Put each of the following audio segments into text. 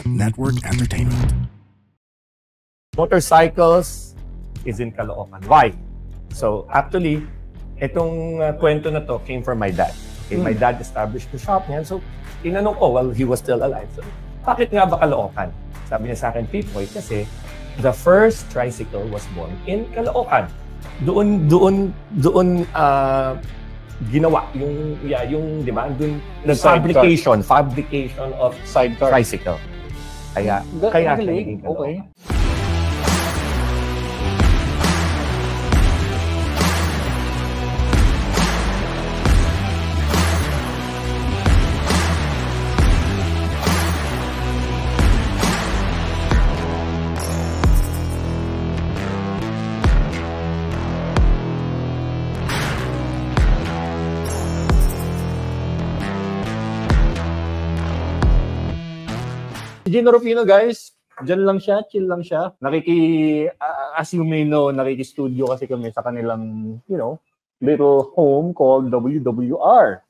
Network Entertainment. Motorcycles is in Caloocan. Why? So actually, itong kwento na to came from my dad. Okay, my dad established the shop niya. So tinanong ko, well, he was still alive. So, bakit nga ba Caloocan? Sabi niya sa akin, Pipoy, kasi the first tricycle was born in Caloocan. Doon ginawa yung di ba? Doon fabrication of sidecar tricycle. Kaya naging Caloocan. Okay. Gino Rufino, guys, dyan lang siya, chill lang siya. As you may know, nakiki-studio kasi kami sa kanilang, little home called WWR.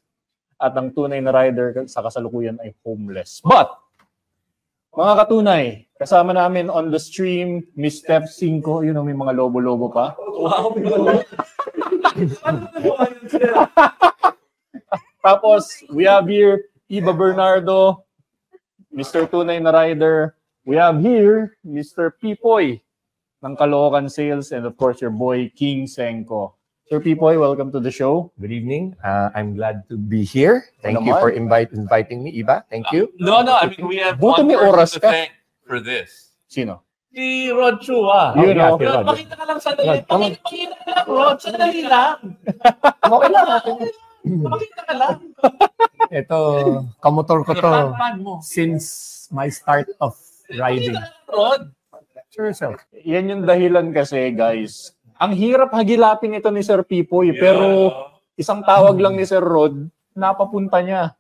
At ang tunay na rider sa kasalukuyan ay homeless. But, mga katunay, kasama namin on the stream, Miss Steph 5, may mga lobo-lobo pa. Wow! Tapos, we have here, Iba Bernardo, Mr. Tunay na Rider. We have here Mr. Pipoy ng Caloocan Sales, and of course your boy King Senko. Sir Pipoy, welcome to the show. Good evening. I'm glad to be here. Thank you for inviting me, Iba. Thank you. No. I mean, we have one person to thank for this. Sino? Si Rod Chua. You know. Pakita ka lang sandali. Pakita ka lang, Rod. Sandali lang. Okay lang. Pakita ka lang. Ito, kamotor ko to since my start of riding. Rod. Sure yourself. Yan yung dahilan kasi, guys. Ang hirap hagilapin ito ni Sir Pipoy, pero isang tawag lang ni Sir Rod, napapunta niya.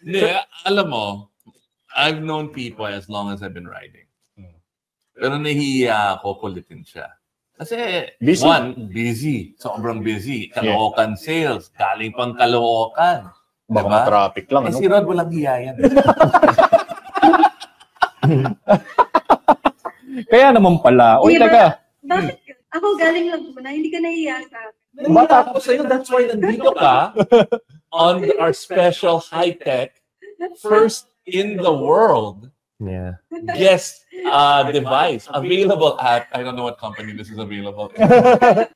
Hindi, alam mo, I've known people as long as I've been riding. Pero nahihiya ako, kulitin siya. Kasi, busy. Sobrang busy. Caloocan Sales. Galing pang Caloocan. Baka diba? Traffic lang. Si Rod walang hiya yan. Kaya naman pala. Uy, taga. Bakit ka? Ako galing lang muna. Hindi ka nahiya sa akin. Bata ako sa'yo. That's why nandito ka on our special high-tech first in the world guest device available at, I don't know what company this is available in.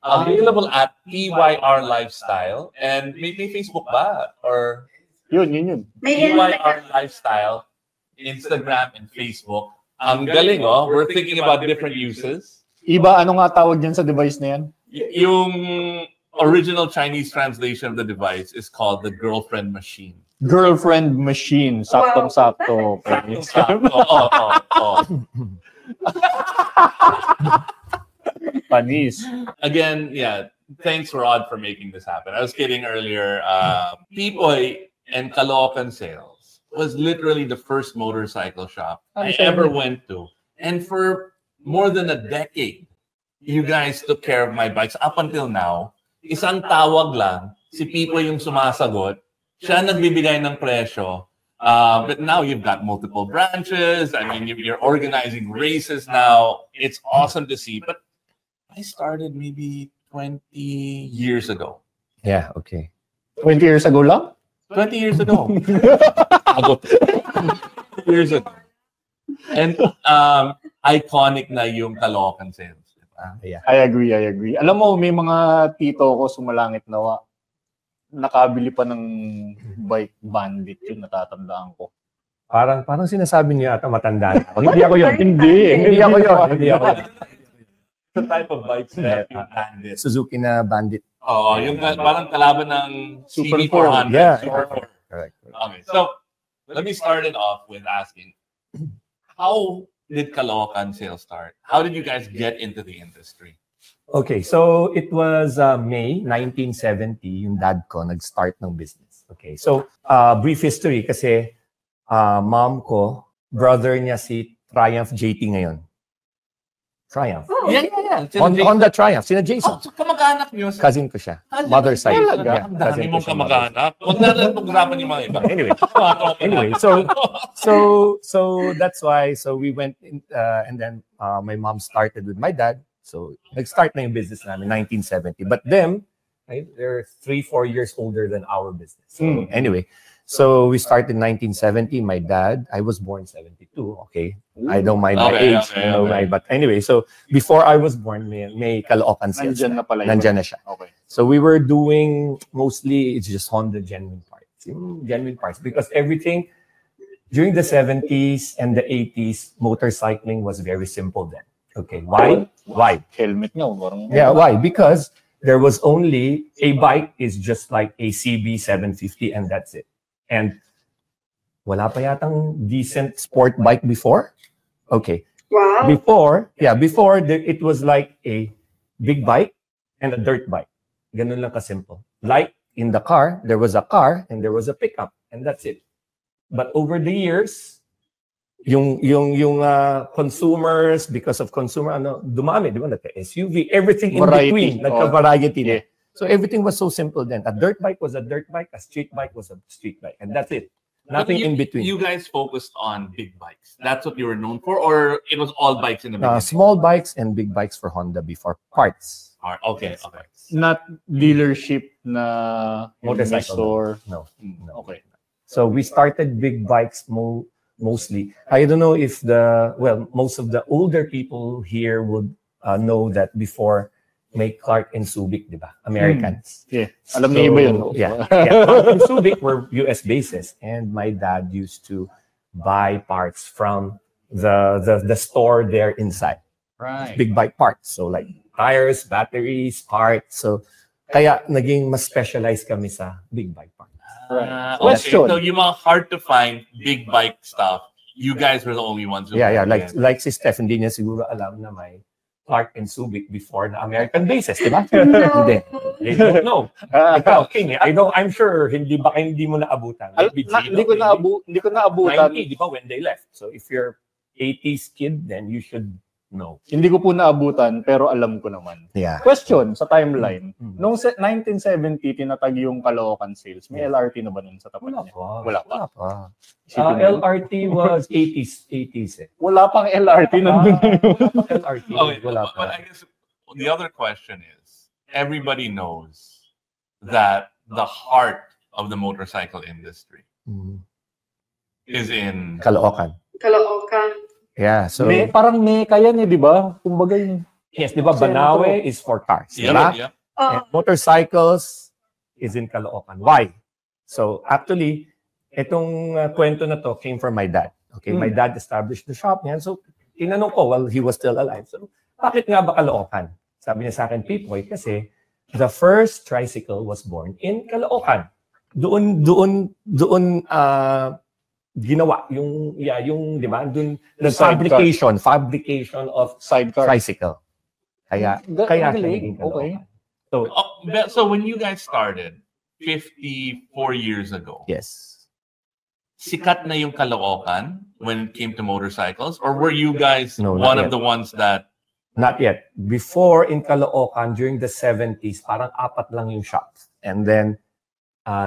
Available at PYR Lifestyle. And may Facebook ba? Or Yun. PYR Lifestyle, Instagram and Facebook. Ang galing, we're thinking about different uses. Iba, ano nga tawag dyan sa device na yan? Yung original Chinese translation of the device is called the girlfriend machine. Girlfriend machine. Saktong-sakto. Panis. Again, thanks, Rod, for making this happen. I was kidding earlier. Pipoy and Caloocan Sales was literally the first motorcycle shop I ever went to. And for more than a decade, you guys took care of my bikes. Up until now, isang tawag lang, si Pipoy yung sumasagot, siya nagbibigay ng presyo. But now you've got multiple branches. I mean, you're organizing races now. It's awesome to see. But I started maybe 20 years ago. Yeah, okay. 20 years ago lang? 20 years ago. 20 years ago. And iconic na yung Caloocan Sales. Yeah. I agree. Alam mo, may mga tito ko sumalangit nawa. Nakabili pa ng bike bandit yun, natatandaan ko. Parang sinasabi niya ata matanda na. Hindi ako yun. Hindi ako yun. The type of bikes that yung bandit. Suzuki na bandit. Yung parang kalaban ng Super CB400. Yeah. Super 4. Correct. Okay, so let me start it off with asking, how did Caloocan Sales start? How did you guys get into the industry? Okay, so it was May 1970, yung dad ko nag-start ng business. Okay, so brief history kasi mom ko, brother niya si Triumph JT ngayon. Triumph. Oh, yeah. Honda Triumph. Sina Jason. So kamag-anak niyo? Cousin ko siya. Mother side. Ang dami mong kamag-anak. Huwag na pag-usapan yung mga iba. Anyway, so So that's why. So we went in, and then my mom started with my dad. So nag-start na yung business namin 1970. But them, right, they're 3-4 years older than our business. So anyway, so we started in 1970. My dad, I was born 72. Okay, I don't mind my age, but anyway, so before I was born, may Caloocan sales. Nandyan na pala yun. Nandyan na siya. Okay. So we were doing mostly it's just Honda genuine parts, because everything during the 70s and the 80s, motorcycling was very simple then. Okay, why? Helmet nga, parang... Yeah, why? Because there was only a bike is just like a CB 750 and that's it. And wala pa yatang decent sport bike before. Okay. Wow. Before it was like a big bike and a dirt bike. Ganun lang kasimple. Like in the car, there was a car and there was a pickup and that's it. But over the years, yung consumers, because of consumer, dumami, di ba? SUV, everything in between, nagka-variety na. So everything was so simple then. A dirt bike was a dirt bike, a street bike was a street bike, and that's it. Nothing in between. You guys focused on big bikes. That's what you were known for, or it was all bikes in the beginning? Small bikes and big bikes for Honda before parts. Okay. Not dealership na Motorcycle store. No. Okay. So we started big bikes mostly. I don't know if most of the older people here would know that before may Clark and Subic, di ba? Americans. Yeah. Alam niyo ba yun? Yeah. Clark and Subic were US bases, and my dad used to buy parts from the store there inside. Right. Big bike parts. So like tires, batteries, parts. So kaya naging mas specialized kami sa big bike parts. Right. Question. So yung mga hard to find big bike stuff, you guys were the only ones who like si Steph, hindi niya siguro alam na may Clark and Subic before na American bases, di ba? No. Hindi. They don't know. Ikaw, King, I'm sure hindi mo naabutan. Hindi ko naabutan. 90, di ba, when they left. So if you're 80s kid, then you should know. Hindi ko po naabutan, pero alam ko naman. Yeah. Question sa timeline. Noong 1970, tinatag yung Caloocan sales. May LRT na ba nun sa tapat niya? Wala pa. LRT was 80s eh. Wala pang LRT nandun. LRT. Okay, Wala pa. but I guess the other question is, everybody knows that the heart of the motorcycle industry is in Caloocan. Yeah, so Parang meka yan di ba? Kumbaga yung... yes, di ba, Banawe is for cars, di ba? Yeah. And motorcycles is in Caloocan. Why? So actually, itong kwento na to came from my dad. Okay, my dad established the shop niyan. So tinanong ko while he was still alive. So bakit nga ba Caloocan? Sabi niya sa akin, Pipoy, kasi the first tricycle was born in Caloocan. Doon ginawa yung di ba, doon the fabrication of sidecar tricycle. Kaya galing. Okay. So when you guys started 54 years ago, yes, sikat na yung Caloocan when it came to motorcycles, or were you guys No, one not of the ones that... Not yet. Before in Caloocan during the 70s, parang 4 lang yung shops. And then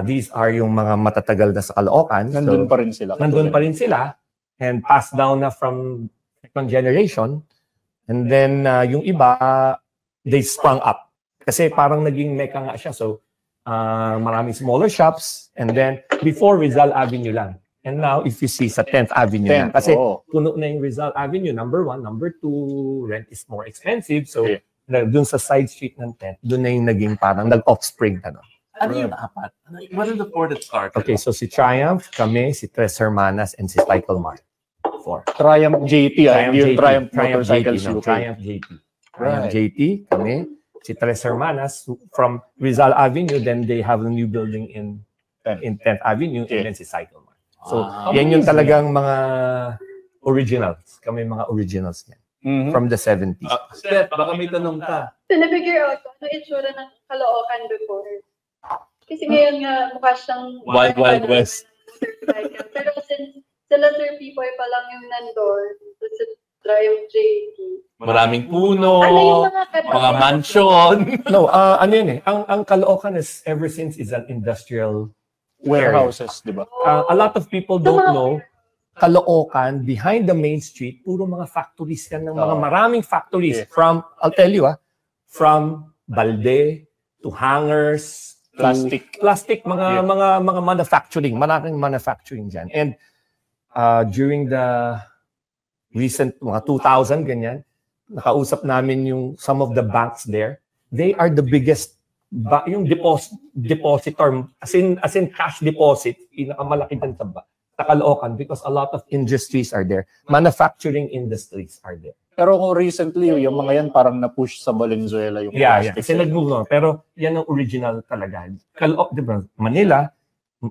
these are yung mga matatagal na sa Caloocan. Nandun pa rin sila. Nandun pa rin sila. And passed down na from second generation. And then yung iba, they sprung up. Kasi parang naging meka nga siya. So maraming smaller shops. And then before Rizal Avenue lang. And now if you see sa 10th Avenue na. Kasi puno na yung Rizal Avenue, number 1. Number 2, rent is more expensive. So dun sa side street ng 10th, dun na yung naging parang nag-offspring. Ano yung apat? What are the 4 that started? Okay, so si Triumph, kami, si Tres Hermanas, and si Cycle Mart. 4. Triumph JT, hindi yung Triumph Motorcycles UK. Triumph JT. Triumph JT, kami, si Tres Hermanas, from Rizal Avenue, then they have a new building in 10th Avenue, and then si Cycle Mart. So, yan yung talagang mga originals. Kami mga originals yan. From the 70s. Steph, baka may tanong ka. Pinafigure out ko, ano itsura ng Caloocan before? Kasi ngayon nga mukha siyang Wild West. Pero since sila Sir Pipoy pa lang yung nandun, sa Triumph JT. Maraming puno, Ano yung mga mansion. No, ano yun eh. Ang Caloocan is ever since is an industrial warehouses, di ba? A lot of people don't know Caloocan, behind the main street, puro mga factories yan ng mga maraming factories. Yeah. From, I'll tell you from balde to hangers, plastic, mga manufacturing, maraming manufacturing dyan. And during the recent mga 2000 ganyan, nakausap namin some of the banks there. They are the biggest yung depositor, as in cash deposit, pinakamalaki dyan sa Caloocan because a lot of industries are there. Manufacturing industries are there. Pero kung recently, yung mga yan parang na-push sa Valenzuela yung plastic. Kasi nag-move on. Pero yan ang original talaga. Diba? Manila,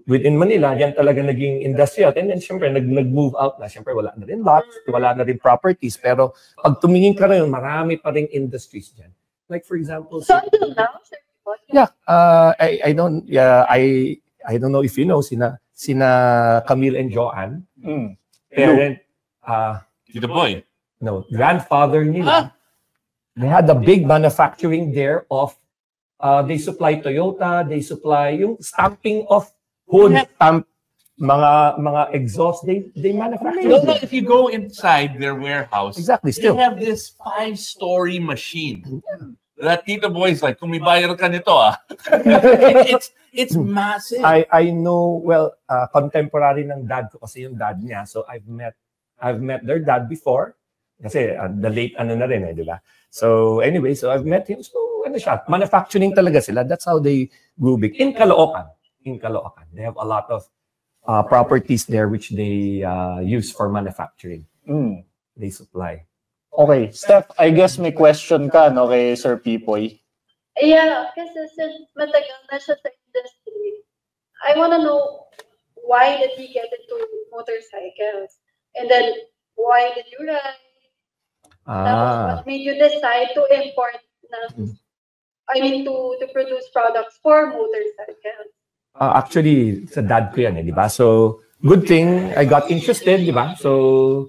within Manila, yan talaga naging industrial. And then, syempre, nag-move out na. Syempre, wala na rin lots, wala na rin properties. Pero pag tumingin ka rin, marami pa rin industries dyan. Like, for example... So, until now, sir? Yeah. I don't know if you know, sina Camille and Joanne. Parent... Tito Boy. No, grandfather nila. They had a big manufacturing there of... they supply Toyota, they supply yung stamping of hood, stamp, mga exhaust, they manufacture. No, if you go inside their warehouse, exactly, still. They have this 5-story machine. That Tito Boy is like, kung may bayar ka nito, it's massive. I know, well, contemporary ng dad ko kasi yung dad niya. So I've met their dad before. Kasi the late na rin di ba? So anyway, so I've met him. So siya, manufacturing talaga sila. That's how they grew big. In Caloocan. They have a lot of properties there which they use for manufacturing. They supply. Okay, Steph, I guess may question ka, no, kay Sir Pipoy? Yeah, kasi since matagal na siya sa industry, I want to know why did he get into motorcycles? And then, why did you ride? What made you decide to import to produce products for motorcycles? Actually, sa dad ko yan, di ba? So, good thing I got interested, di ba? So,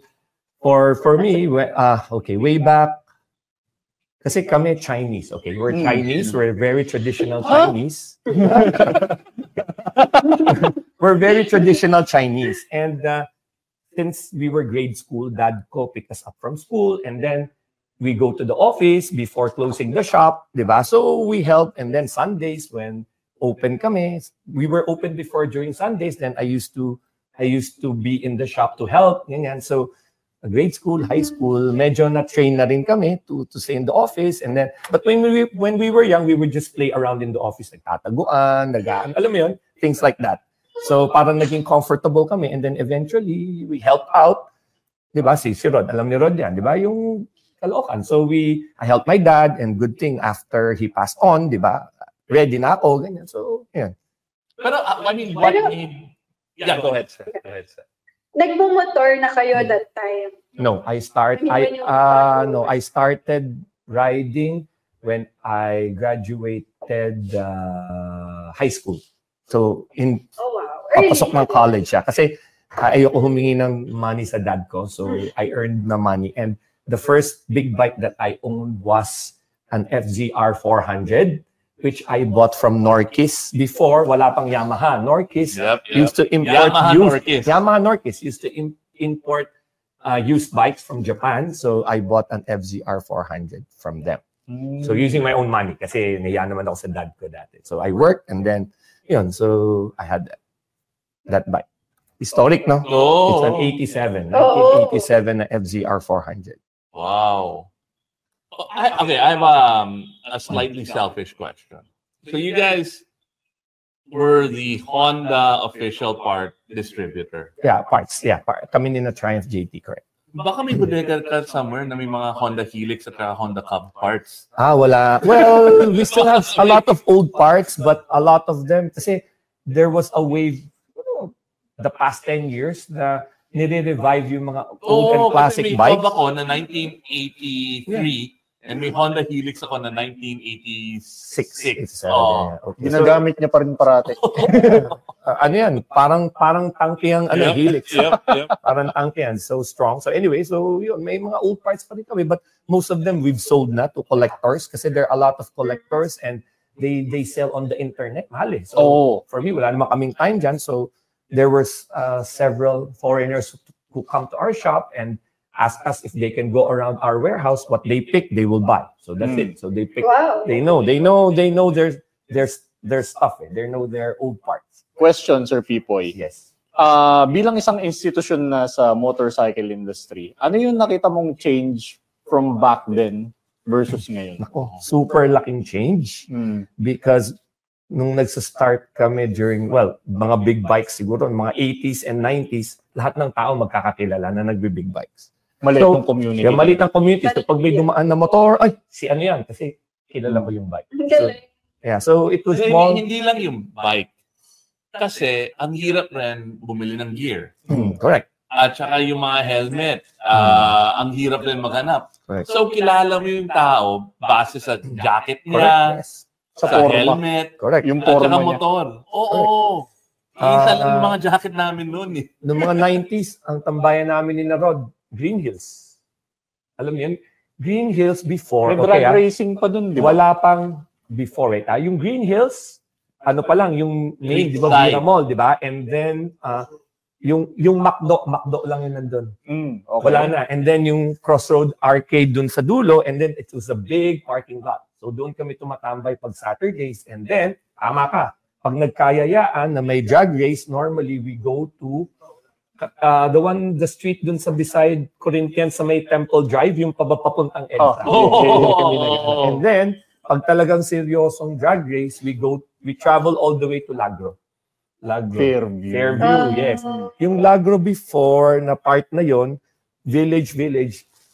for me, way back, kasi kami Chinese, okay? We're Chinese, we're very traditional Chinese. We're very traditional Chinese. And since we were grade school, dad ko picked us up from school, and then we go to the office before closing the shop, di ba? So we help, and then Sundays when open kami, we were open before during Sundays, then I used to be in the shop to help, ganyan. So grade school, high school, medyo na-train na rin kami to stay in the office, and then, but when we were young, we would just play around in the office, nagtataguan, alam mo yun, things like that. So parang naging comfortable kami, and then eventually we helped out, di ba? Si Rod, alam ni Rod yan, di ba? Yung Caloocan. So I helped my dad, and good thing after he passed on, di ba? Ready na ako, ganyan. So, yan. Pero, I mean, what made... Yeah, go ahead, sir. Nagbumotor na kayo that time? No, I started riding when I graduated high school. So, papasok ng college siya. Kasi ayoko humingi ng money sa dad ko. So, I earned na money. And the first big bike that I owned was an FZR 400, which I bought from Norquis. Before, wala pang Yamaha. Norquis used to import Yamaha Norquis used to import used bikes from Japan. So, I bought an FZR 400 from them. So, using my own money. Kasi naiya naman ako sa dad ko dati. So, I worked, and then, yun, so I had that bike. Historic, no? Oh. It's an 1987 FZR 400. Wow. I have a slightly selfish question. So you guys were the Honda official part distributor. Yeah, parts. Yeah, kami din na Triumph JT, correct. Baka may bodega ka somewhere na may mga Honda Helix at Honda Cub parts. Wala. Well, we still have a lot of old parts, but a lot of them, kasi there was a wave, the past 10 years na nire-revive yung mga old and classic bikes. May Cub ako na 1983, and may Honda Helix ako na 1986. Okay. Ginagamit niya pa rin parate. Ano yan? Parang tangke ang Helix. Yep. Parang tangke yan. So strong. So anyway, so yun, may mga old parts pa rin kami, but most of them we've sold na to collectors kasi there are a lot of collectors and they sell on the internet. Mahal eh. So for me, wala naman kaming time dyan. So there were several foreigners who who come to our shop and ask us if they can go around our warehouse. What they pick, they will buy. So that's it. So they pick. Wow. They know their stuff. They know their old parts. Question, Sir Pipoy. Yes. Bilang isang institusyon na sa motorcycle industry, ano yung nakita mong change from back then versus ngayon? Nako, super laking change. Because nung nagsa-start kami during, mga big bikes siguro, mga 80s and 90s, lahat ng tao magkakakilala na nagbe-big bikes. Maliit ng community. Yeah, maliit ang community. So pag may dumaan na motor, ay, si ano yan? Kasi kilala ko yung bike. So it was small. Hindi lang yung bike. Kasi ang hirap rin bumili ng gear. Correct. At saka yung mga helmet, ang hirap rin maghanap. Correct. So kilala mo yung tao base sa jacket niya, Correct. Yes. Sa sa forma. helmet, Correct. Yung at forma saka niya. motor. Oo. Isa lang yung mga jacket namin noon eh. Noong mga 90s, ang tambayan namin ni na Rod, Green Hills. Alam niyo yun? Green Hills before. May drag racing pa dun, di ba? Wala pang before, right? Yung Green Hills, ano pa lang, yung main, di ba, Lakeside. Vira Mall, di ba? And then, yung McDo lang yun nandun. Okay. Wala na. And then yung Crossroad Arcade dun sa dulo, and then it was a big parking lot. So doon kami tumatambay pag Saturdays. And then, tama ka, pag nagkayayaan na may drag race, normally we go to the street dun sa beside Corinthians sa may Temple Drive, yung papuntang EDSA. And then, pag talagang seryosong drag race, we travel all the way to Lagro. Fairview, yes. Yung Lagro before na part na yon, village,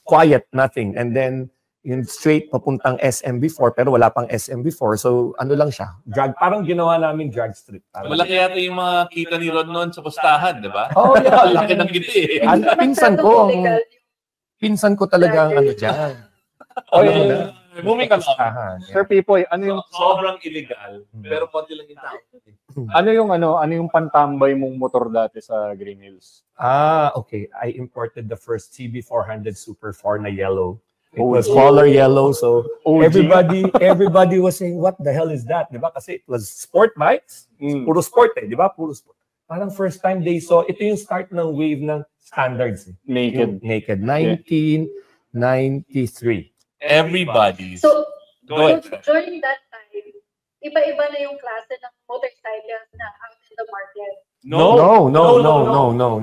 quiet, nothing. And then, yung straight papuntang SM before, pero wala pang SM before. So, ano lang siya? Drag, parang ginawa namin drag strip. Malaki yata yung mga kita ni Rod noon sa pustahan, di ba? Oh, yeah. Laki ng giti eh. Pinsan ko talaga ang ano dyan. Moving along. Sir Pipoy, ano yung Sobrang illegal, pero konti lang yung tao. ano yung pantambay mong motor dati sa Green Hills? Okay. I imported the first CB400 Super 4 na yellow. It was color yellow, so everybody was saying, what the hell is that? Diba? Kasi it was sport bikes. Puro sport eh, diba? Puro sport. Parang first time they saw, ito yung start ng wave ng standards eh. Naked. 1993. Everybody. So, Go ahead. during that time, iba-iba na yung klase ng motorcycles na out in the market. No.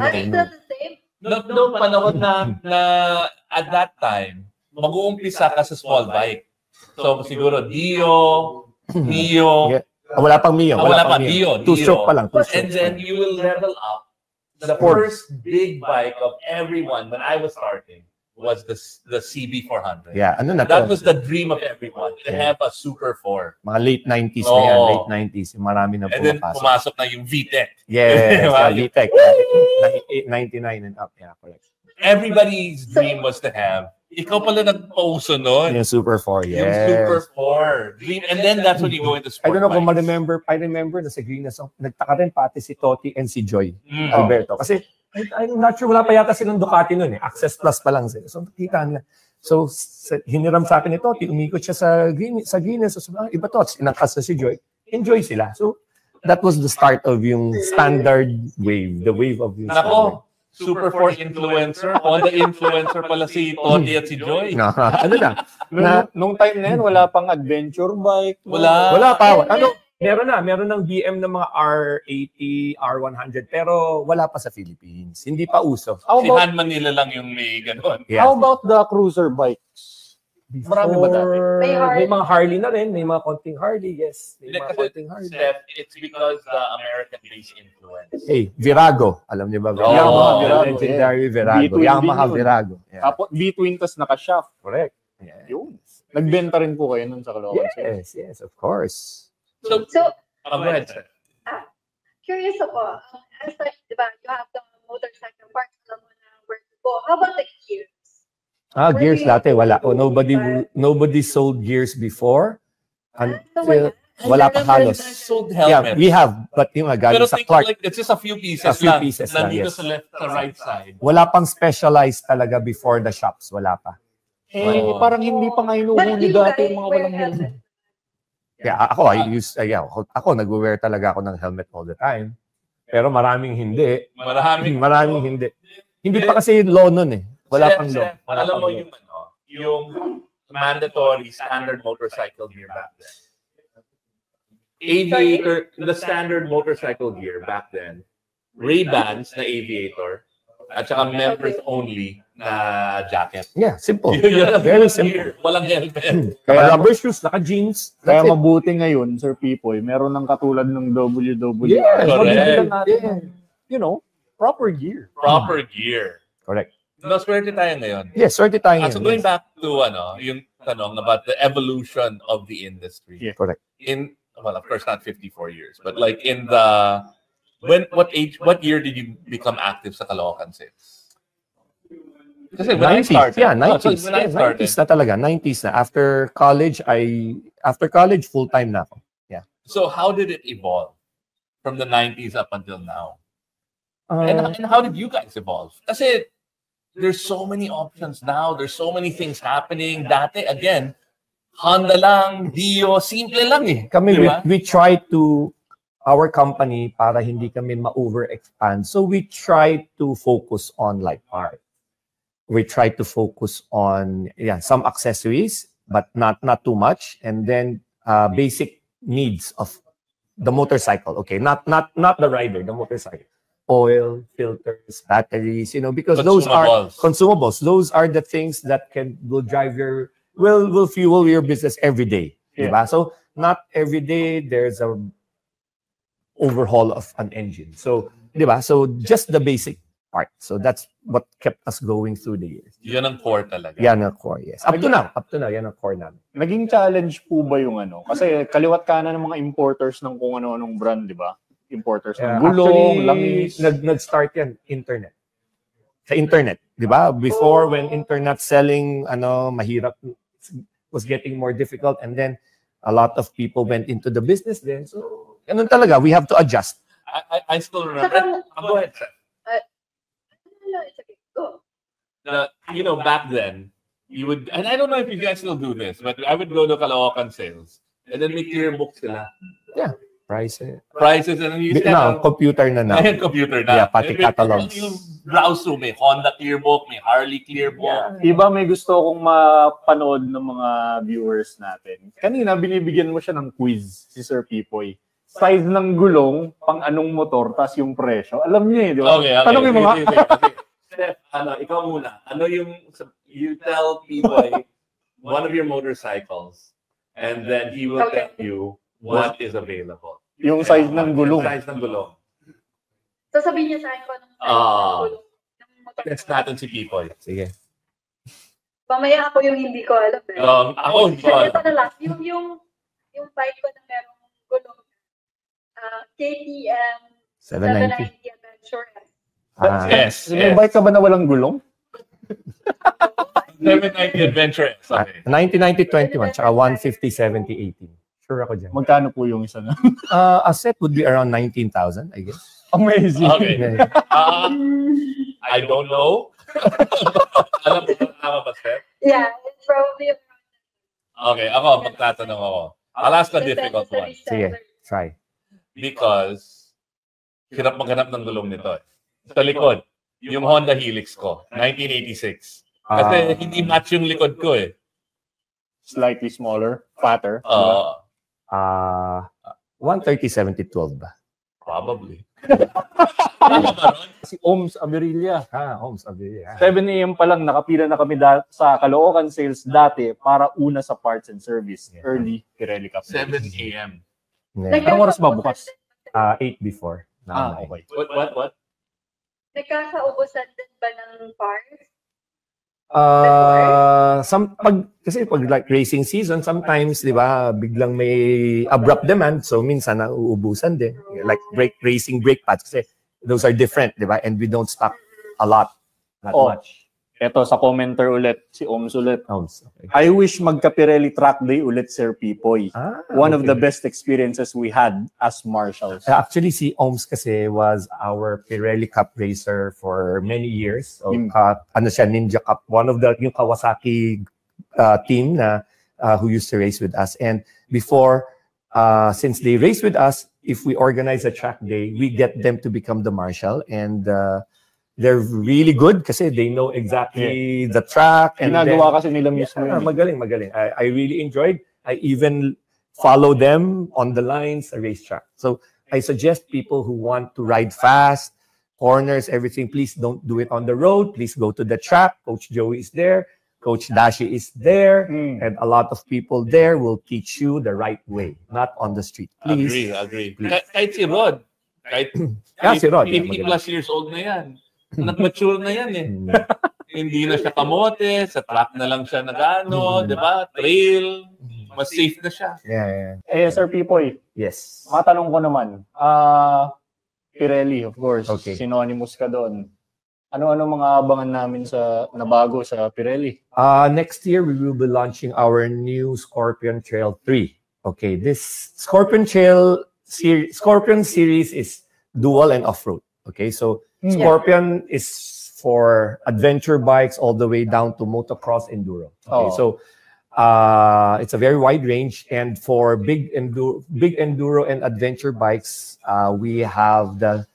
Is that the same? No, panahon na at that time, mag-uumpisa ka sa small bike. So, siguro, Dio, Mio. Yeah. Wala pang Mio. Wala pa, Dio. Two-stroke pa lang. And then you will level up. The first big bike of everyone when I was starting was the CB400. Yeah, ano na to? That was the dream of everyone, to have a Super 4. Mga late 90s na yan, late 90s. Marami na And then pumapasok. pumasok na yung VTEC. Yes, VTEC. 99 and up. Yeah, correct. Everybody's dream was to have. Ikaw pala nagpauso nun. Yung Super 4, yes. Yung Super 4. Dream. And then that's when you go into sport I don't know kung bikes. I remember na sa Green Hills, nagtaka rin pati si Toti and si Joy Alberto. Kasi I'm not sure, wala pa yata silang Ducati nun eh. Access Plus pa lang sila. So nakita nila. So hiniram sa akin ni Toti, umikot siya sa Green Hills. So iba to, inangkas na si Joy. Enjoy sila. So that was the start of yung standard wave. The wave of yung Nako, Super 4 influencer. Honda influencer pala si Toti at si Joy. Ano na? Nung time na yan, wala pang adventure bike. Wala pa. Ano? Meron ng BM ng mga R80, R100, pero wala pa sa Philippines. Hindi pa uso. Si Han Manila lang yung may gano'n. Yeah. How about the cruiser bikes? Marami ba dati? May mga Harley na rin. May mga konting Harley, yes. May mga Kasi, konting Harley. Steph, it's because the American-based influence. Hey, Virago. Alam niyo ba? Yamaha Virago, Legendary Virago. V-twin Yamaha din yun. Virago. Yeah. Tapos V-twin tas naka-shaft. Correct. Yeah. Yun. Nagbenta rin po kayo nun sa Caloocan. Yes, of course. So, So, go ahead, sir. curious ako, as like, di ba, you have the motorcycle parts, alam mo na where to go. How about the gears? Gears dati, wala. Nobody sold gears before. Until, wala pa halos. Sold Yeah, helmets. we have. But yung Pero galing sa think Clark, like, it's just a few pieces A few lang. pieces lang, Nandito yes. sa left, sa right side. wala pang specialized talaga before the shops. Wala pa. Parang hindi pa nga But hinuhuli you dati guys yung mga wear walang helmet. helmet. Yeah, ako nagwe-wear talaga ako ng helmet all the time. Pero maraming hindi. Maraming Maraming hindi. Hindi pa kasi law nun eh. Wala pang law. Alam mo yung mandatory standard motorcycle gear back then. Aviator, the standard motorcycle gear back then, Ray-Bans na Aviator, at saka members only na jacket. Yeah, simple. Yun ang Very gear. simple. Walang helmet. Kaya rubber shoes, naka-jeans. Kaya That's it. mabuti ngayon, Sir Pipoy, meron ng katulad ng WWR. Yeah, Mabibigyan natin Yeah. ng, you know, proper gear. Proper gear. Correct. Naswerte tayo ngayon. Yes, swerte tayo So ngayon. going back to yung tanong about the evolution of the industry. Yeah. Correct. Well, of course not 54 years, but like in the what year did you become active sa Caloocan sales? Kasi when I 90s. started, Yeah, no, 90s. so when I Yeah, started, 90s na talaga. 90s na. After college, full-time na ako. Yeah. so how did it evolve from the 90s up until now? Uh, And how did you guys evolve? Kasi there's so many options now. There's so many things happening. Dati, again, Honda lang, Dio, simple lang eh. kami, Di ba? we try to, our company, para hindi kami ma-over-expand. So we try to focus on like parts. We try to focus on some accessories, but not too much. And then basic needs of the motorcycle. Okay, not the rider, the motorcycle. Oil, filters, batteries, because those are consumables. Those are the things that will drive will fuel your business every day. Yeah. Diba? So not every day there's a overhaul of an engine. So, diba? So just the basic part. So that's what kept us going through the years. Yun ang core talaga. Yan ang core, yes. Up to now, yan ang core namin. Naging challenge po ba yung Kasi kaliwat kanan ng mga importers ng kung ano-anong brand, di ba? Importers ng gulong, langis. Nag-start yan, internet. Sa internet, di ba? Before, when internet selling, mahirap, was getting more difficult, and then a lot of people went into the business then. So, ganun talaga, we have to adjust. I still remember. Go ahead, sir. No, it's okay. Go. Back then, you would, and I don't know if you guys still do this, but I would go to Caloocan sales, and then may clear books sila. Prices. Prices, and then you No, computer na na. Ayan, computer na. Yeah, pati catalogs. Yung browse through, may Honda clear book, may Harley clear book. Iba may gusto kong mapanood ng mga viewers natin. Kanina, binibigyan mo siya ng quiz, si Sir Pipoy. Size ng gulong, pang anong motor, tas yung presyo. Alam niya eh, di ba? Okay. Tanongin mo nga. Okay. Steph, ikaw muna. You tell Pipoy one of your motorcycles, and then he will tell you what is available. Yung size ng gulong. Size ng gulong. Sasabihin niya sa akin kung anong size ng motor. Let's natin si Pipoy. Sige. Mamaya ako yung hindi ko alam eh. Ako, hindi ko Kasi alam. ito na lang, yung bike ko na merong gulong, KTM 790. 790 Adventure S. Yes. May bike ka ba na walang gulong? 790 Adventure. Okay. 90-90-21, tsaka 150-70-18. Sure ako dyan. Magkano po yung isa na? A set would be around 19,000, I guess. Amazing. Okay. I don't know. Alam mo kung tama ba, Steph? Yeah, it's probably Okay, ako, magtatanong ako. I'll ask a difficult one. Sige, try. Because, hirap maghanap ng gulong nito eh. Sa likod, yung Honda Helix ko, 1986. Kasi hindi match yung likod ko eh. Slightly smaller, fatter. 130-70-12 ba? Probably. Si Oms Averilla. Homes of the 7 a.m. pa lang, nakapila na kami sa Caloocan sales dati para una sa parts and service. Early Pirelli Cup. 7 a.m. Anong oras ba bukas? 8 before. Okay. What? Nagkakaubusan din ba ng parts? Kasi pag like racing season, sometimes, di ba, biglang may abrupt demand. So, minsan, nauubusan din. Like racing brake pads. Kasi those are different, di ba? And we don't stock a lot. Not much. Eto, sa commenter ulit, si Oms ulit. Homes. Okay. I wish magka-Pirelli track day ulit, Sir Pipoy. One of the best experiences we had as marshals. Actually, si Ohms kasi was our Pirelli Cup racer for many years. So, siya, Ninja Cup. One of yung Kawasaki team na who used to race with us. And before, since they race with us, if we organize a track day, we get them to become the marshal. And they're really good kasi they know exactly the track. And Ginagawa kasi nila mismo yun. Magaling. I really enjoyed. I even follow them on the lines, a racetrack. So I suggest people who want to ride fast, corners, everything, please don't do it on the road. Please go to the track. Coach Joey is there. Coach Dashi is there. And a lot of people there will teach you the right way, not on the street. Please. Agree. Kahit si Rod, kahit si Rod. 50 plus years old na yan. Nag-mature na yan eh. Hindi na siya kamote, sa track na lang siya nagano, di ba? Trail, mas safe na siya. Yeah. Sir Pipoy, Yes. matanong ko naman, Pirelli, of course, Okay. synonymous ka doon. Ano-ano mga abangan namin na bago sa Pirelli? Next year, we will be launching our new Scorpion Trail 3. Okay, this Scorpion series is dual and off-road. Okay, so Scorpion is for adventure bikes all the way down to motocross enduro. Okay, so it's a very wide range, and for big enduro and adventure bikes, we have the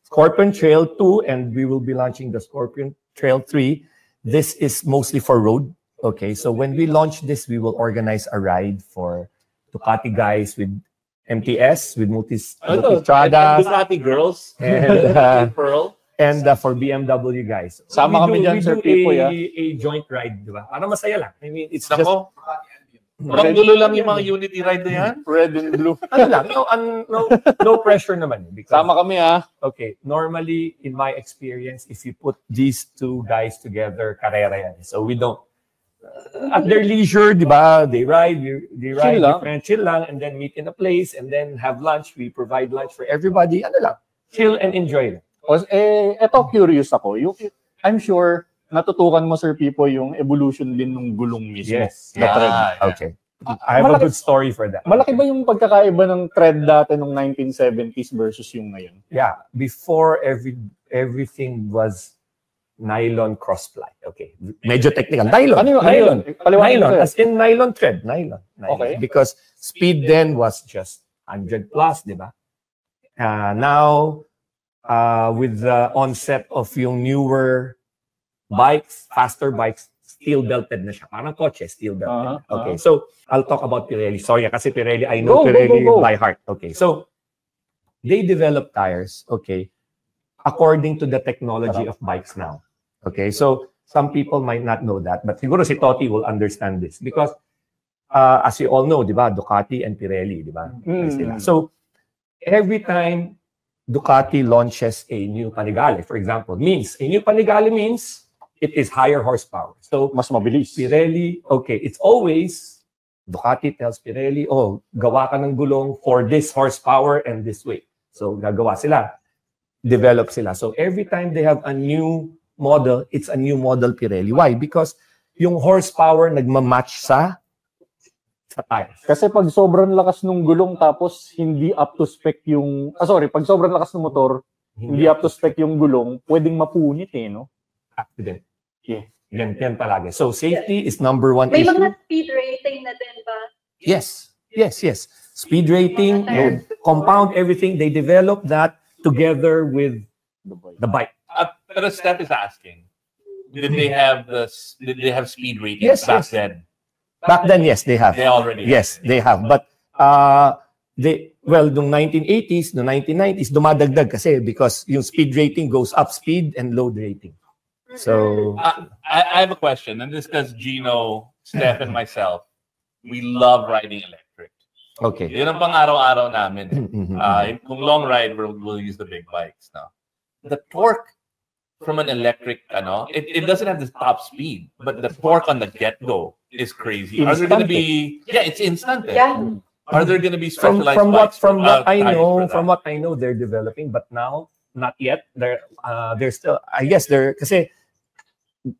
Scorpion Trail 2, and we will be launching the Scorpion Trail 3. This is mostly for road. Okay, so when we launch this, we will organize a ride for Ducati guys with MTS, with Multistrada, Ducati girls, and Pearl. And for BMW guys. Sama kami dyan, Sir Pipoy, a joint ride, di ba? Para masaya lang. I mean, it's just... Nako, parang dulo lang yung mga unity ride na yan. Red and blue. Ano lang, no pressure naman. Because, Sama kami okay, normally, in my experience, if you put these two guys together, karera yan. So we don't... at their leisure, di ba? They ride chill lang, and then meet in a place, and then have lunch. We provide lunch for everybody. Ano lang, chill and enjoy. Eto curious ako. I'm sure natutukan mo, Sir Pipo, yung evolution din ng gulong mismo. Yes. The tread. Okay. I have a good story for that. Malaki ba yung pagkakaiba ng tread dati nung 1970s versus yung ngayon? Yeah. Before, everything was nylon cross-ply. Okay. Medyo technical. Nylon. Ano yung nylon? Nylon. As in nylon thread. Nylon. Okay. Because speed then was just 100 plus, di ba? Now, with the onset of yung newer bikes, faster bikes, steel belted na siya. Parang kotse, steel belted. Okay, so I'll talk about Pirelli. Sorry, kasi Pirelli, I know Pirelli by heart. Okay, so they develop tires, okay, according to the technology of bikes now. Okay, so some people might not know that, but siguro si Totti will understand this because as you all know, di ba, Ducati and Pirelli, di ba? So every time Ducati launches a new Panigale, for example, a new Panigale means it is higher horsepower. So, mas mabilis. Pirelli, okay, it's always, Ducati tells Pirelli, oh, gawa ka ng gulong for this horsepower and this weight. So, gagawa sila. Develop sila. So, every time they have a new model, it's a new model Pirelli. Why? Because yung horsepower nagmamatch sa tires. Kasi pag sobrang lakas ng gulong tapos hindi up to spec yung... pag sobrang lakas ng motor, hindi up to spec yung gulong, pwedeng mapunit no? Accident. Yeah. Yan palagi. So, safety is number one May issue. mga speed rating na din ba? Yes. Speed rating, compound everything. They develop that together with the bike. But Steph is asking, did they have speed ratings back then? Back then, yes, they have. They already they have. But nung 1980s, no 1990s, dumadagdag kasi because yung speed rating goes up speed and load rating. So I have a question, and this because Gino, Steph, and myself, we love riding electric. Okay. Yun ang pang-araw-araw namin. Kung long ride, we'll use the big bikes now. The torque from an electric, it doesn't have the top speed, but the torque on the get-go is crazy. Are there going to be... Yeah, it's instant. Yeah. Are there going to be specialized from what from what I know, they're developing, but now not yet. They're still, I guess kasi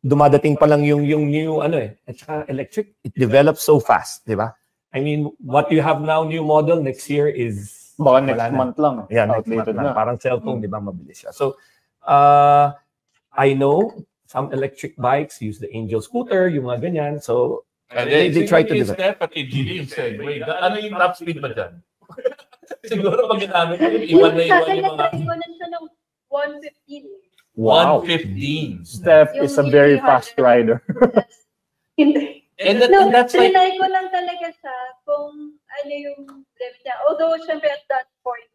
dumadating pa lang yung new at saka electric, it develops so fast, di ba? I mean, what you have now, new model next year is baka next month lang. Yeah, next month lang. Parang cellphone, di ba, mabilis siya. So, I know some electric bikes use the Angel scooter, yung mga ganyan. So, they try to develop. Step at yung Segway. Ano yung top speed ba dyan? Siguro pag ginamit yun, iwan na yung mga... Iwanan siya ng 115. Wow. 115. Steph is a very fast rider. Hindi. And that's like... Trinay ko lang talaga siya kung ano yung limit niya. Although, syempre at that point,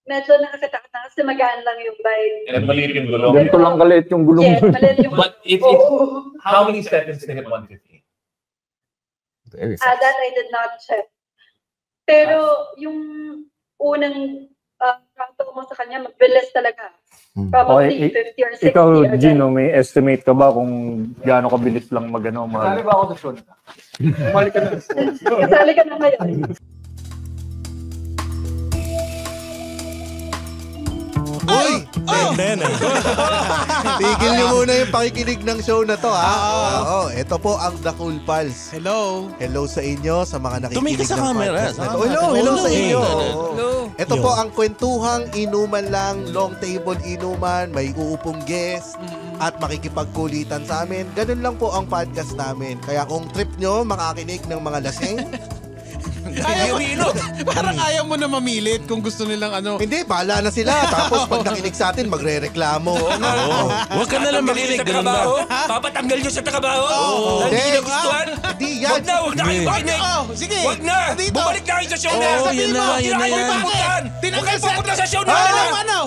medyo nakakatakot na kasi magaan lang yung bike. And maliit yung gulong. Ganito lang kalit yung gulong. Yes, maliit yung But it's how many seconds to hit 115? Very fast. That I did not check. Pero yung unang kanto mo sa kanya, magbilis talaga. Probably 50 or 60. Ikaw, Gino, may estimate ka ba kung gaano kabilis lang magano? Kasali ba ako sa show na? Umalik ka na. Kasali ka na ngayon. Uy! Tigil niyo muna yung pakikinig ng show na to, ha? Oo. Ito po ang The Cool Pals. Hello. Hello sa inyo, sa mga nakikinig Tumingin sa ng camera. podcast na to. Hello sa inyo. Hello. Ito po ang kwentuhang inuman lang, long table inuman, may uupong guest, at makikipagkulitan sa amin. Ganun lang po ang podcast namin. Kaya kung trip nyo makakinig ng mga lasing, Parang ayaw mo na mamilit kung gusto nilang ano. hindi, bahala na sila. Tapos pag nakinig sa atin, magre-reklamo. Huwag ka na lang makinig. Ganun ba? Papatanggal nyo sa trabaho? Hindi, nagustuhan? hindi yan. Huwag na kayo makinig! Sige. Huwag na! Bumalik na kayo sa show na! yun na, yun na yan. Huwag kayo pupunta sa show na! Ano?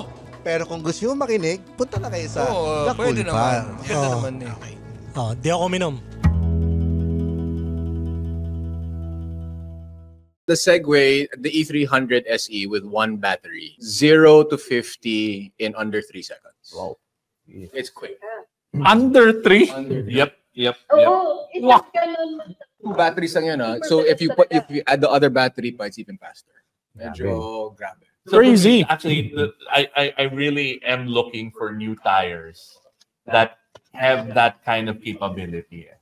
Pero kung gusto nyo makinig, punta na kayo sa The Cool Pwede naman. Pals. Ganda naman eh. Di ako minom. The Segway, the E300 SE with one battery, 0 to 50 in under 3 seconds. Wow. It's quick. Under 3? Yep. Oo, isang ganun. 2 batteries lang yun, ha? So if you add the other battery pa, it's even faster. Medyo grabe. Crazy. Actually, I really am looking for new tires that have that kind of capability.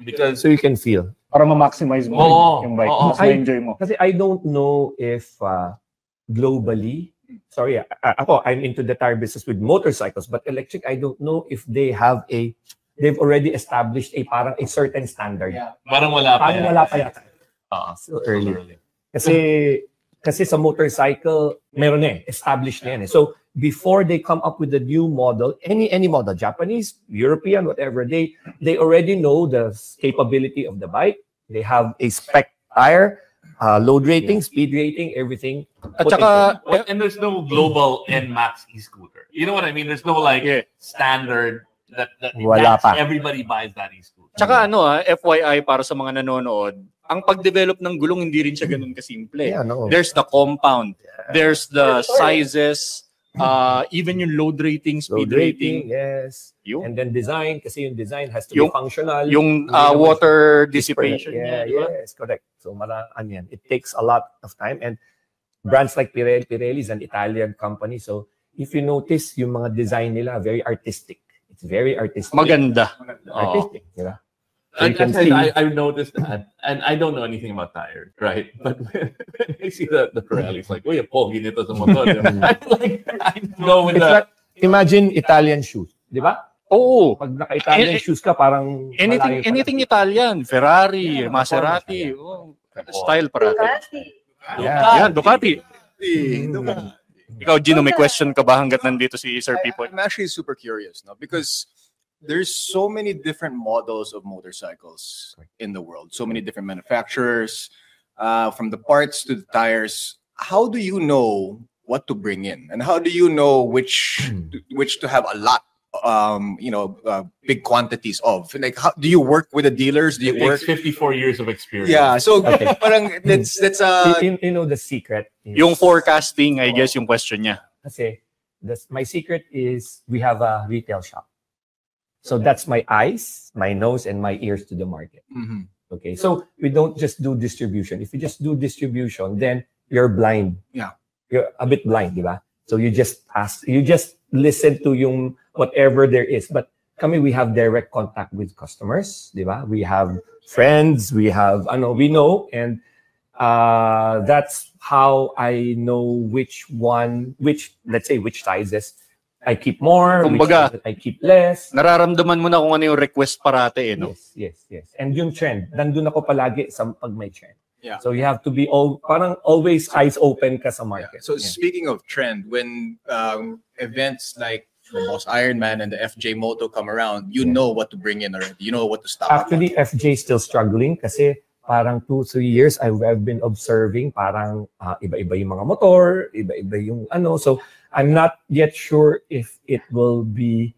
Because So you can feel. Para ma-maximize mo yung bike. Mas ma-enjoy mo. Kasi I don't know if globally, sorry, I'm into the tire business with motorcycles, but electric, I don't know if they've already established parang a certain standard. Yeah. parang wala pa. Parang wala pa yata. Still early. Kasi sa motorcycle, meron na established na yan. So before they come up with a new model, any model, Japanese, European, whatever, they already know the capability of the bike. They have a spec tire, load rating, speed rating, everything. At saka, And there's no global NMAX e-scooter. You know what I mean? There's no standard that Wala pa. everybody buys that e-scooter. Tsaka FYI para sa mga nanonood, ang pag-develop ng gulong hindi rin siya ganun kasimple. Yeah, no. There's the compound, there's the sizes, even yung load rating, speed Load rating, yes. Yung- And then design, kasi yung design has to be Yung- functional. yung Hindi naman water just for- dissipation. Yeah, niya, di ba? yes, correct. So yan. It takes a lot of time. And brands like Pirelli is an Italian company. So if you notice, yung mga design nila, very artistic. It's very artistic. Maganda. Artistic, di ba? So And you can I, see. I noticed that, and I don't know anything about tires, right? But when I see the Pirelli, it's like, oh, yung pogi nito sa motor. I know It's like, imagine Italian shoes, di ba? Oo. Pag naka-Italian shoes ka, parang malayo pa Anything Italian, Ferrari, Maserati, style parati. Ducati. Yan, Ducati. Ikaw, Gino, may question ka ba hanggat nandito si Sir Pipoy? I'm actually super curious, no? Because there's so many different models of motorcycles in the world, so many different manufacturers, from the parts to the tires. How do you know what to bring in, and how do you know which to have a lot, big quantities of? Like, how do you work with the dealers? Do you It work? takes 54 years of experience. Yeah, so Okay. parang that's You know the secret is, Yung forecasting, I guess, yung question niya. kasi my secret is we have a retail shop. So that's my eyes, my nose, and my ears to the market. Mhm. Okay, so we don't just do distribution. If you just do distribution, then you're blind. Yeah. You're a bit blind, di ba? So you just listen to yung whatever there is. But kami, we have direct contact with customers, di ba? We have friends, we know, and that's how I know which sizes I keep more, Kumbaga, which sizes I keep less. Nararamdaman mo na kung ano yung request parate, no? Yes. And yung trend, nandun ako palagi sa pag may trend. Yeah. So you have to be parang always eyes open ka sa market. So Yeah. speaking of trend, when events like the Boss Ironman and the FJ Moto come around, you know what to bring in already. You know what to stop. Actually, FJ is still struggling kasi parang 2-3 years I've been observing parang iba-iba yung mga motor, iba-iba yung ano. So I'm not yet sure if it will be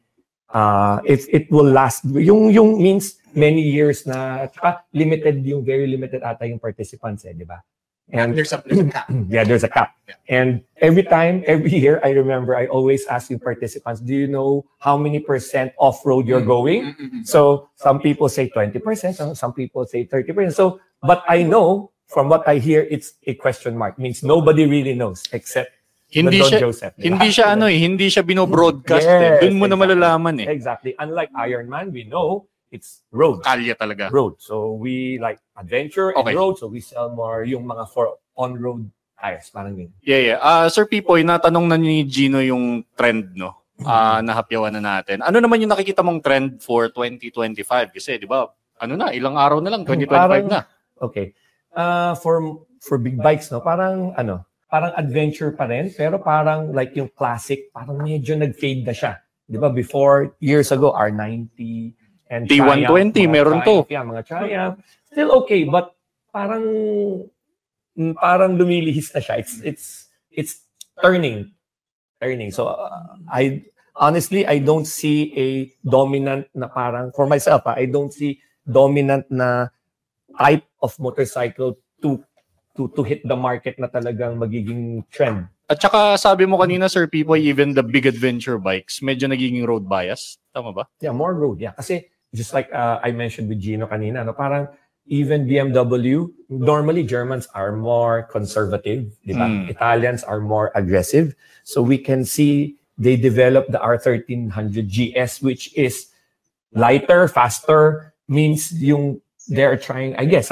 if it will last. Yung means many years na very limited ata yung participants di ba? And there's a cap. Yeah, there's a cap. Yeah. And every year, I remember I always ask you participants, do you know how many % off-road you're going? So some people say 20%, some people say 30%. So, but I know from what I hear, it's a question mark. Means nobody really knows except Hindi Don siya, Joseph. hindi siya hindi siya bino-broadcast. Doon mo na malalaman Exactly. Unlike Ironman, we know it's road. Kalye talaga. Road. So we like adventure and road. So we sell more yung mga for on-road tires. Parang yun. Yeah. Sir Pipoy, natanong na ni Gino yung trend, no? Nahapyawan na natin. Ano naman yung nakikita mong trend for 2025? Kasi, di ba, ilang araw na lang, 2025 na. Okay. For big bikes, no? Parang adventure pa rin, pero parang like yung classic, parang medyo nag-fade na siya. Di ba? Before, years ago, R90, and T120, meron to. Yeah, mga Triumph. Still okay, but parang lumilihis na siya. It's turning. So I honestly don't see a dominant na parang for myself. I don't see dominant na type of motorcycle to hit the market na talagang magiging trend. At saka sabi mo kanina, Sir Pipoy, even the big adventure bikes, medyo nagiging road bias. Tama ba? Yeah, more road. Yeah, kasi just like I mentioned with Gino kanina, no, parang even BMW, normally Germans are more conservative, di ba? Italians are more aggressive. So we can see they developed the R1300 GS, which is lighter, faster, means they're trying, I guess,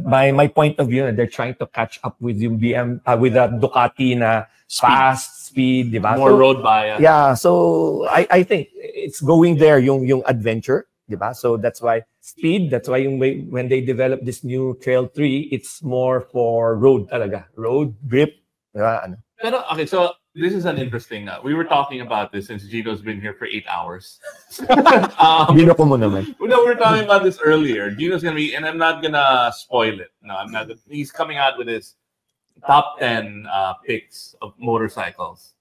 by my point of view, they're trying to catch up with yung with the Ducati na fast, speed, di ba? More road bias. Yeah, so I think it's going there yung adventure. Diba? So that's why speed, that's why when they develop this new Trail 3, it's more for road talaga. Road, grip. Diba? Pero, okay, so this is an interesting, we were talking about this since Gino's been here for 8 hours. Gino ko mo naman. We were talking about this earlier. Gino's going to be, and I'm not going to spoil it. No, I'm not. He's coming out with his top 10 picks of motorcycles.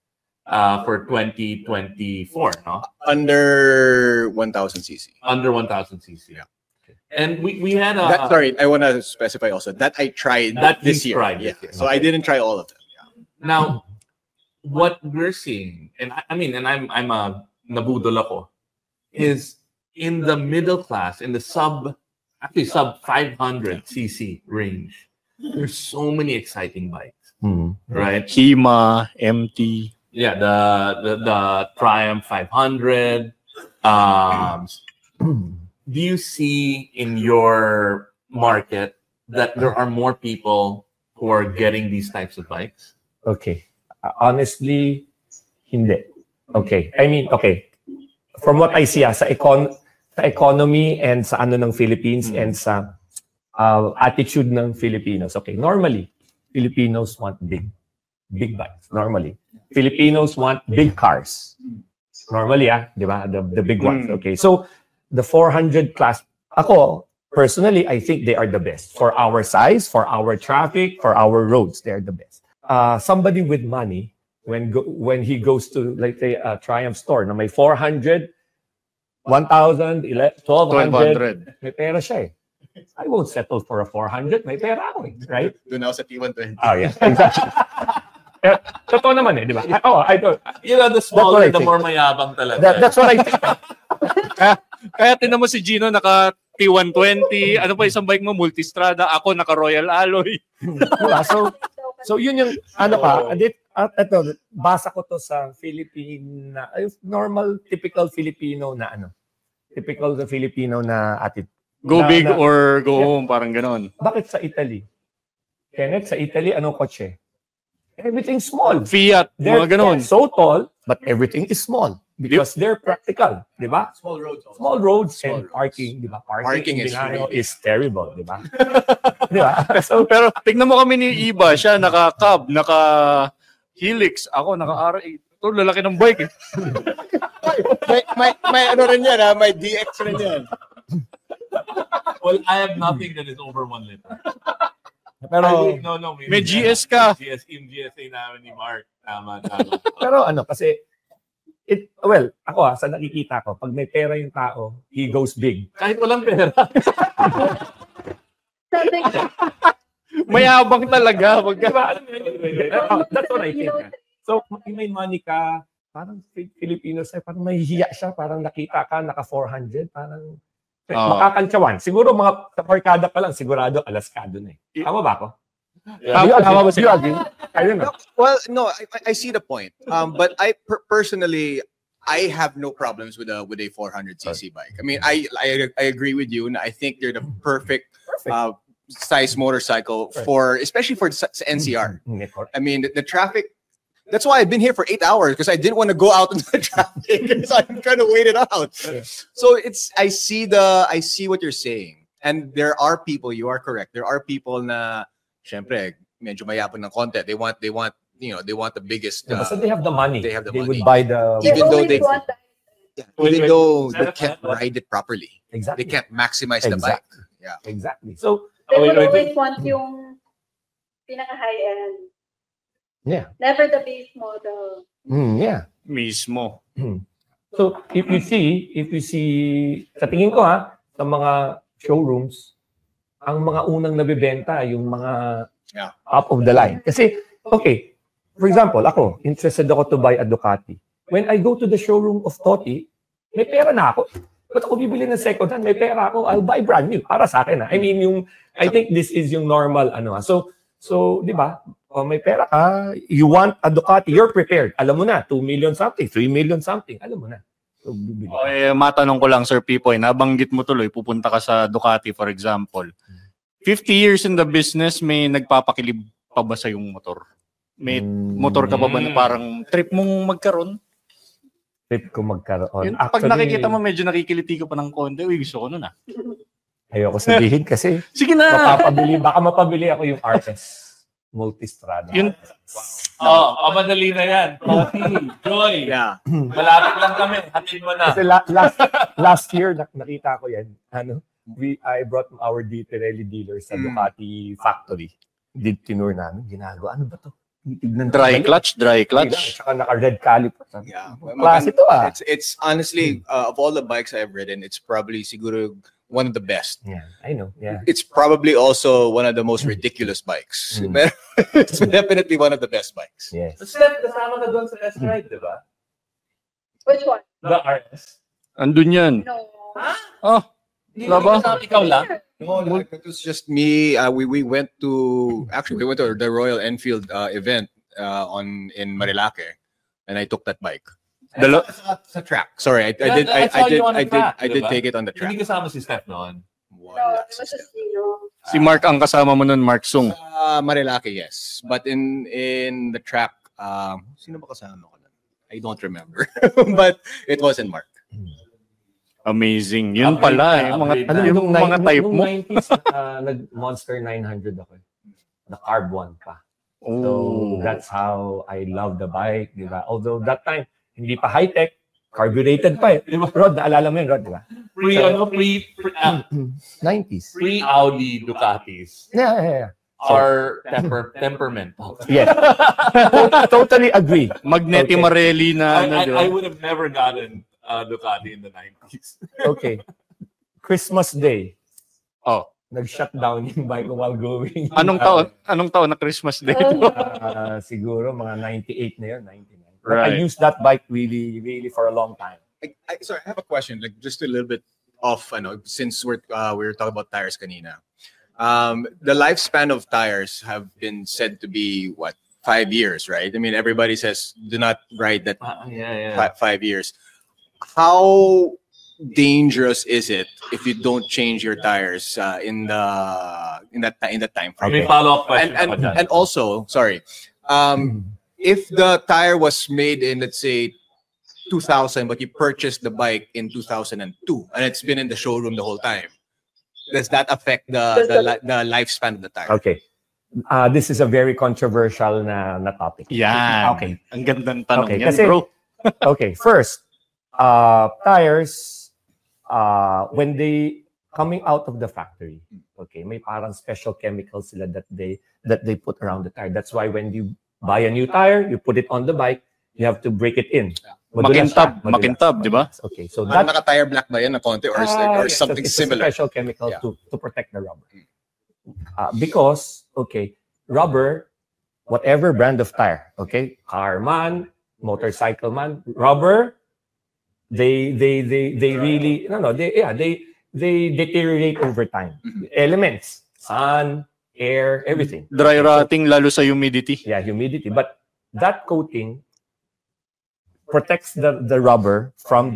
For 2024, no? Under 1,000 cc. Under 1,000 cc. Yeah. And we had a... sorry, I want to specify also that I tried this year. This year. So I didn't try all of them. Yeah. Now, what we're seeing, and I'm a nabudol ako, is in the middle class, in the sub 500 cc range, there's so many exciting bikes, right? Hima, MT. Yeah, the Triumph 500. Do you see in your market that there are more people who are getting these types of bikes? Okay. Honestly, hindi. Okay. I mean, okay. From what I see, sa economy and sa ng Philippines and sa attitude ng Filipinos. Okay, normally, Filipinos want big bikes. Normally. Filipinos want big cars. Normally, di ba? The big ones. Okay. So, the 400 class, ako, personally, I think they are the best. For our size, for our traffic, for our roads, they're the best. Somebody with money, when he goes to, like, say, a Triumph store, na may 400, 1,000, 1,200, may pera siya eh. I won't settle for a 400, may pera ako eh. Right? Doon ako sa T120. Oh, yeah. Exactly. Totoo naman eh, di ba? I don't. You know, the smaller, the more mayabang talaga. That's what I think. Kaya tinan mo si Gino naka T120, ano pa isang bike mo, Multistrada, ako naka Royal Alloy. Diba? So yun yung, ito, basa ko to sa typical Filipino na typical Filipino na attitude. Go big or go home, parang ganon. Bakit sa Italy? Kenneth, sa Italy, anong kotse? Everything's small. Fiat, mga ganon. So tall, but everything is small. Because they're practical, di ba? Small roads. Small roads and parking, di ba? Parking is terrible, di ba? Di ba? So, pero tignan mo kami ni Iba, siya naka-cab, naka-helix, ako naka-R8. Ito, lalaki ng bike eh. may ano rin yan, ha? May DX rin yan. Well, I have nothing that is over 1 liter. Pero, No, May GS ka. Yung GSA namin ni Mark. Tama. Pero kasi, ako sa nakikita ko, pag may pera yung tao, he goes big. Kahit walang pera. Sabi ko, mayabang talaga. Diba? That's what I think. So, may money ka, parang Filipino sa'yo, parang mahihiya siya, parang nakita ka, naka 400, parang makakantsawan. Siguro mga sa barkada pa lang, sigurado alaskado na eh. Tama ba ako? Tama ba siya? I don't know. Well, no, I see the point. But I personally, I have no problems with a 400cc bike. I mean, I agree with you, and I think they're the perfect. Size motorcycle especially for NCR. I mean, the traffic. That's why I've been here for 8 hours, because I didn't want to go out into the traffic. So I'm trying to wait it out. So I see what you're saying, and there are people. You are correct. There are people na, syempre, medyo mayapon ng konti. They want the biggest. So they have the money. They have the money. Would buy the. Even though they can't ride it properly. Exactly. They can't maximize the bike. Yeah. Exactly. So they would always want yung pinaka high-end. Yeah. Never the base model. Yeah. Mismo. So if you see, sa tingin ko sa mga showrooms, ang mga unang nabibenta yung mga top of the line. Kasi, okay, for example, ako, interested ako to buy a Ducati. When I go to the showroom of Toti, may pera na ako. Ba't ako bibili ng second hand? May pera ako, I'll buy brand new. Para sa akin. I mean, I think this is yung normal. So, di ba? May pera ka, you want a Ducati, you're prepared. Alam mo na, 2 million something, 3 million something. Alam mo na. So, bibili. Matanong ko lang, Sir Pipoy, nabanggit mo tuloy, pupunta ka sa Ducati, for example. 50 years in the business, may nagpapakilib pa ba sa yung motor? May motor ka pa ba na parang trip mong magkaroon? Trip ko magkaroon. Yun, pag nakikita mo, medyo nakikiliti ka pa ng konti, gusto ko nun Ayoko sabihin kasi sige na. Baka mapabili ako yung RS Multistrada. Yun. Madali na yan. Joy. Yeah. Malapit lang kami. Hatid mo na. Kasi last year, nakita ko yan. I brought our Pirelli dealers sa Ducati factory. Tinur namin. Ginagawa. Ano ba to? Dry clutch. Saka naka-red caliper. Yeah. Klase to It's honestly, of all the bikes I've ridden, it's probably siguro one of the best. Yeah, I know. Yeah. It's probably also one of the most ridiculous bikes. It's definitely one of the best bikes. Yes. Steph, kasama ka doon sa S-Ride, di ba? Which one? The RS. Andun yan. No. Ikaw lang? No, it was just me. We went to the Royal Enfield event in Marilake, and I took that bike. Sa track. Sorry, I did take it on the track. Hindi kasama si Steph noon. No, it was just Si Mark ang kasama mo nun, Mark Sung. Marilake, yes. But in the track, sino ba kasama ko nun? I don't remember. But it wasn't Mark. Amazing. Yun pala yung mga type mo. Yung 90s, nag-Monster 900 ako. The carb one pa. So that's how I love the bike, di ba? Although that time, hindi pa high-tech, carbureted pa eh. Rod, naalala mo yun, Rod, di ba? Pre-90s. 90s. Pre-Audi Ducatis. Yeah. Are temperamental. Yes. Totally agree. Magneti Marelli na. I would have never gotten Ducati in the 90s. Okay. Christmas Day. Oh. Nag-shutdown yung bike while going. Anong taon na Christmas Day? Siguro mga 98 na yun, 99. Right. I used that bike really, really for a long time. Sorry, I have a question. Like just a little bit off. Since we were talking about tires kanina. The lifespan of tires have been said to be 5 years, right? I mean, everybody says do not ride that 5 years. How dangerous is it if you don't change your tires in that time frame? May follow-up question. And also, sorry, if the tire was made in, let's say, 2000, but you purchased the bike in 2002, and it's been in the showroom the whole time, does that affect the lifespan of the tire? Okay. This is a very controversial na topic. Yeah. Okay. Ang gandang tanong yan, kasi, bro. Okay, first, tires, when they coming out of the factory, okay, may parang special chemicals sila that they put around the tire. That's why when you buy a new tire, you put it on the bike, you have to break it in. Makintab, di ba? Okay, so That that naka-tire black ba yan na konti or yes, something it's similar? a special chemical to protect the rubber. Because, okay, rubber, whatever brand of tire, okay, car man, motorcycle man, rubber, they really, they deteriorate over time. Elements, sun, air, everything. Dry rotting lalo sa humidity. Yeah, humidity. But that coating protects the rubber from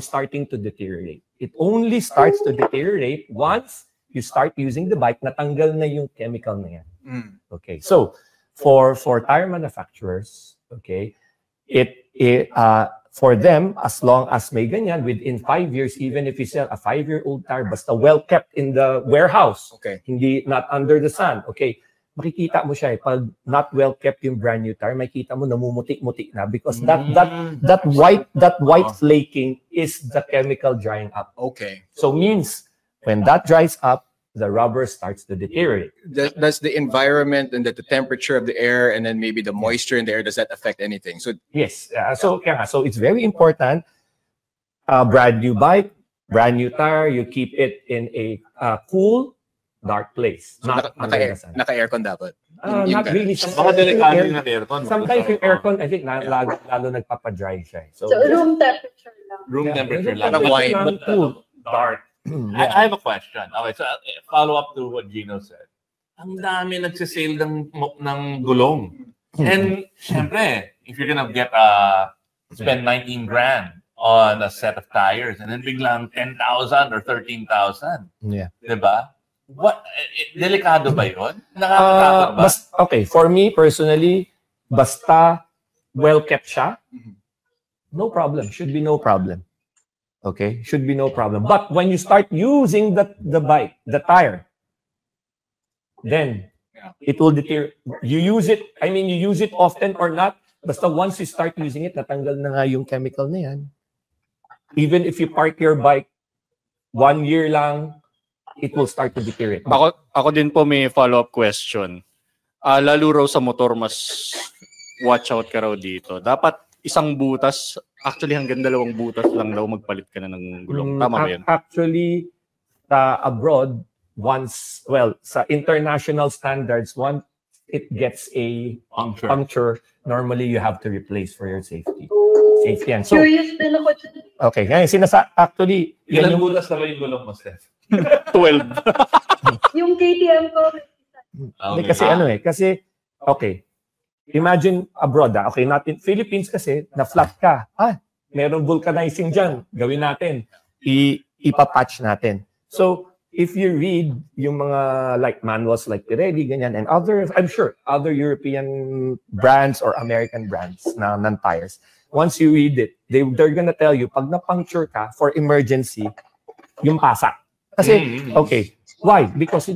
starting to deteriorate. It only starts to deteriorate once you start using the bike, natanggal na yung chemical na yan. Okay. So, for tire manufacturers, okay, for them, as long as may ganyan, within 5 years, even if you sell a 5-year-old tire, basta well kept in the warehouse, okay, hindi not under the sun, okay, makikita mo siya pag not well kept yung brand new tire, makikita mo namumutik-mutik na because that white flaking is the chemical drying up. Okay. So means when that dries up, the rubber starts to deteriorate. Does the environment and the temperature of the air and then maybe the moisture in the air, does that affect anything? So yes, so it's very important. Brand new bike, brand new tire, you keep it in a cool, dark place. So not naka-aircon dapat. Not really. Baka delikado yung aircon. Sometimes yung aircon, I think, lalo nagpapadry siya. So room temperature lang. Room temperature lang. Parang wine. But cool. Dark. I have a question. Okay, so follow up to what Gino said. Ang dami nagsisale ng gulong. And syempre, if you're gonna spend 19 grand on a set of tires and then biglang 10,000 or 13,000. Yeah. Diba? Delikado ba yun? Nakakatakot ba? Okay, for me personally, basta well kept siya, no problem. Should be no problem. Okay, should be no problem. But when you start using the bike, the tire, then it will deteriorate. You use it often or not, basta once you start using it, natanggal na nga yung chemical na yan. Even if you park your bike 1 year lang, it will start to deteriorate. Ako din po may follow-up question. Lalo raw sa motor, mas watch out ka raw dito. Dapat isang butas, actually hanggang 2 butas lang daw magpalit ka na ng gulong. Tama ba yun? Actually, abroad, sa international standards, once it gets a puncture, normally you have to replace for your safety. Safety yan. So, Curious din ako dyan. okay, ngayon actually, Ilan butas na ba yung gulong mo, Steph? 12. Yung KTM ko, Hindi, kasi okay, imagine abroad, okay, not in Philippines kasi, na-flat ka, merong vulcanizing dyan, gawin natin, ipapatch natin. So, if you read yung mga like manuals like Pirelli, ganyan, and I'm sure, other European brands or American brands ng tires, once you read it, they're gonna tell you, pag na-puncture ka, for emergency, yung pasak. Kasi, okay, why? Because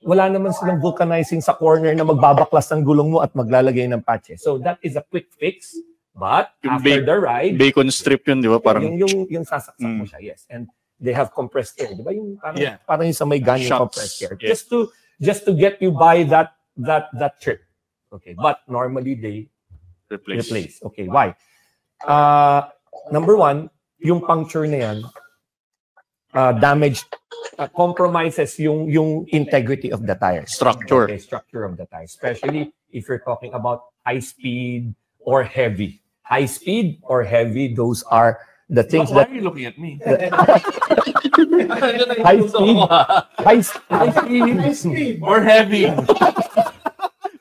wala naman silang vulcanizing sa corner na magbabaklas ng gulong mo at maglalagay ng patches. So that is a quick fix, but Yung after the ride, Bacon strip yun, di ba? Parang yung sasaksak mo siya, yes. And they have compressed air, di ba? Yung parang yung sa may ganyan compressed air. Yeah. Just to get you by that trip. Okay, but normally they replace. Okay, why? Number one, yung puncture na yan, compromises yung integrity of the tire. Structure. Okay, structure of the tire. Especially if you're talking about high speed or heavy. High speed or heavy, those are the things Why that... are you looking at me? High speed or heavy.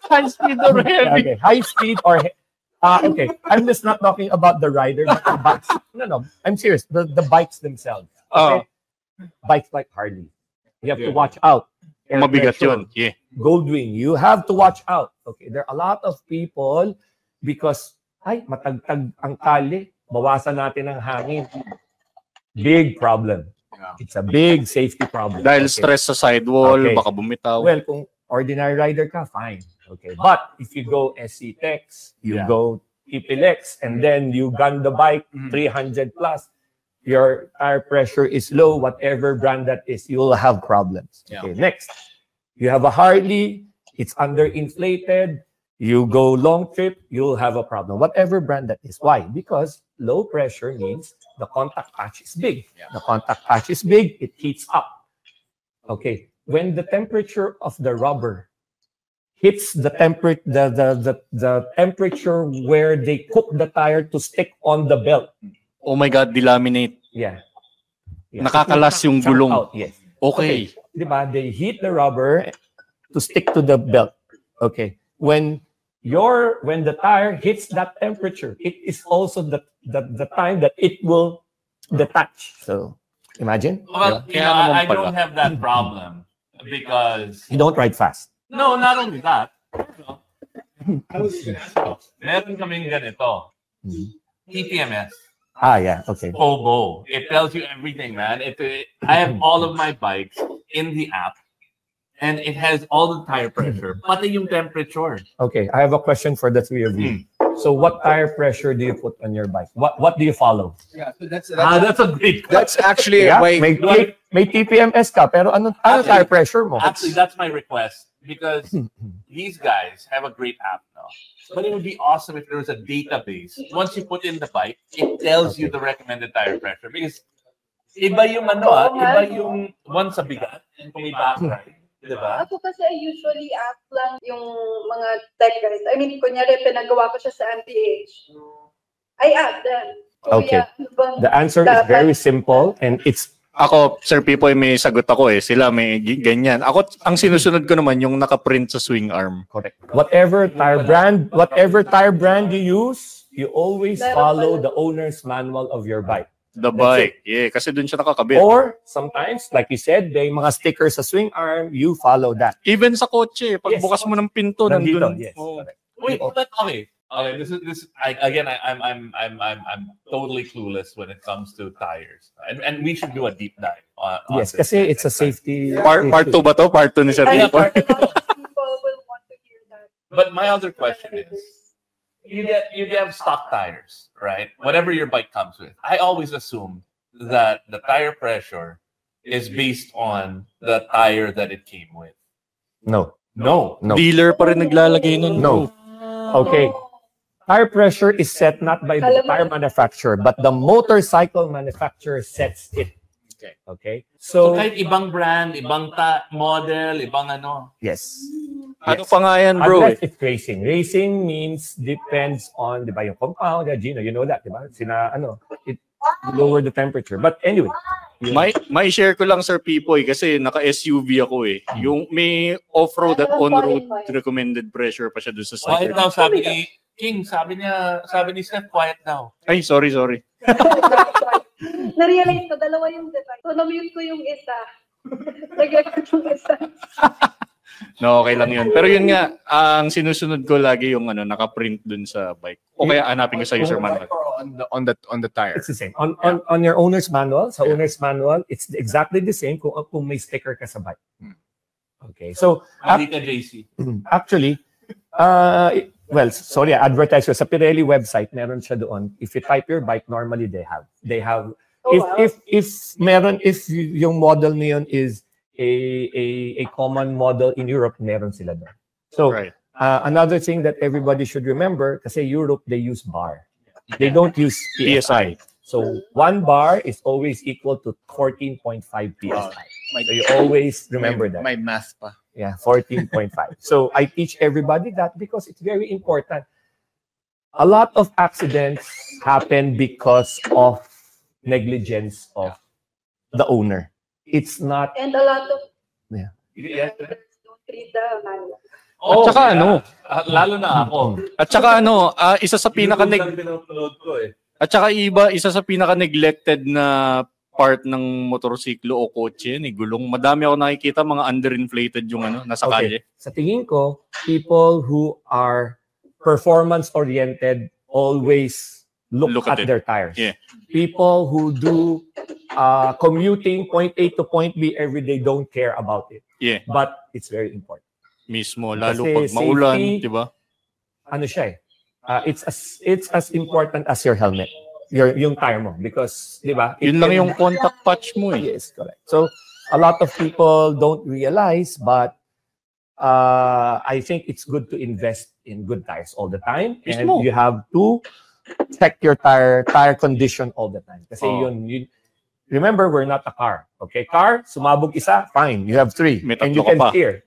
High speed or heavy. Okay, high speed or okay, I'm just not talking about the rider, but the bikes. No, I'm serious. The bikes themselves. Okay? Bikes like Harley. You have to watch out. mabigat yun. Yeah. Goldwing, you have to watch out. Okay, there are a lot of people because matagtag ang kali, bawasan natin ang hangin. Big problem. It's a big safety problem. Dahil stress sa sidewall, baka bumitaw. Well, kung ordinary rider ka, fine. Okay. But if you go SC Tex, you go Ipilex, and then you gun the bike 300 plus, your tire pressure is low, whatever brand that is, you will have problems. Yeah. Okay, next, you have a Harley, it's underinflated, you go long trip, you'll have a problem. Whatever brand that is. Why? Because low pressure means the contact patch is big. Yeah. The contact patch is big, it heats up. Okay, when the temperature of the rubber hits the temperature where they cook the tire to stick on the belt. Oh my God, delaminate. Yeah. Nakakalas yung Chunk gulong. out, yes. Okay. Diba? They heat the rubber to stick to the belt. Okay. When the tire hits that temperature, it is also the time that it will detach. So imagine. Well, Yeah. I don't have that problem because You don't ride fast. no, not only that. Meron kaming ganito. TPMS. Yeah. Okay. Obo. It tells you everything, man. I have all of my bikes in the app, and it has all the tire pressure, pati yung temperature. Okay. I have a question for the three of you. So what tire pressure do you put on your bike? What do you follow? Yeah, so that's That's a great. that's actually Yeah, why may TPMS ka, pero ano tire pressure mo? Actually, that's my request because these guys have a great app now. But it would be awesome if there was a database. Once you put in the bike, it tells you the recommended tire pressure. Because iba yung iba yung one sa bigat, kung may back ride. Diba? Ako kasi I usually ask lang yung mga tech guys. I mean, kunyari, pinagawa ko siya sa MPH. I ask them. Okay. Ano bang The answer is dapat? very simple and it's Ako, Sir Pipoy, may sagot ako eh. Sila may ganyan. Ako, ang sinusunod ko naman yung nakaprint sa swing arm. correct. Whatever tire brand you use, you always follow the owner's manual of your bike. The bike. Yeah, kasi dun siya nakakabit. Or sometimes, like you said, may mga stickers sa swing arm, you follow that. Even sa kotse, pag Yes. bukas mo ng pinto, Nandito, nandun. yes. Oh. correct. Wait, but okay. Okay, I'm totally clueless when it comes to tires, and we should do a deep dive. On Yes, this kasi it's a next time. safety Part 2 ba to? Part 2 ni Sir I Pipoy? think people will want to hear that. But my other question is, you have stock tires, right? Whatever your bike comes with. I always assumed that the tire pressure is based on the tire that it came with. No. No. No. Dealer pa rin naglalagay nun. No. Okay. Tire pressure is set not by the tire manufacturer, but the motorcycle manufacturer sets it. Okay. So So, kahit ibang brand, ibang model, ibang ano. yes. Ano pa nga yan, bro? Unless it's racing. Racing means depends on, di ba, yung compound, Gino, you know that, di ba? It lower the temperature. But anyway. May share ko lang, Sir Pipoy, kasi naka-SUV ako eh. Yung may off-road at on-road recommended pressure pa siya doon sa Quiet site. daw, sabi ni King, sabi ni Steph, quiet daw. Ay, sorry. Na-realize ko, dalawa yung device. So, na-mute ko yung isa. Nag-record yung isa. No, okay lang yun. Pero yun nga, ang sinusunod ko lagi yung naka-print dun sa bike. O kaya hanapin ko sa user manual. on the tire. It's the same. On your owner's manual, sa owner's manual, it's exactly the same kung may sticker ka sa bike. Okay. So, Hindi ka JC. actually, well, sorry, advertise ko. Sa Pirelli website, meron siya doon. If you type your bike, normally they have. Oh, wow. If yung model na yun is a common model in Europe, meron sila doon. So, Right. another thing that everybody should remember, kasi Europe, they use bar. They don't use PSI. So, 1 bar is always equal to 14.5 PSI. So, you always remember that. My math pa. Yeah, 14.5. So, I teach everybody that because it's very important. A lot of accidents happen because of negligence of the owner. It's not... And a lot of Yeah. drivers don't read the manual. At saka lalo na ako. At saka isa sa pinupload ko eh. At saka isa sa pinaka-neglected na part ng motorsiklo o kotse yan, gulong. Madami ako nakikita mga underinflated yung nasa kalye. Sa tingin ko, people who are performance-oriented always look at it. their tires. Yeah. People who do commuting point A to point B every day don't care about it. Yeah. But it's very important. Mismo, lalo Kasi pag maulan, safety, di ba? Ano siya eh? it's as important as your helmet, yung tire mo, because, di ba? Yun lang yung contact patch mo eh. Yes, correct. So, a lot of people don't realize, but I think it's good to invest in good tires all the time. And you have to check your tire condition all the time. Kasi remember, we're not a car. Okay, car, sumabog isa, fine. You have 3. And you can steer.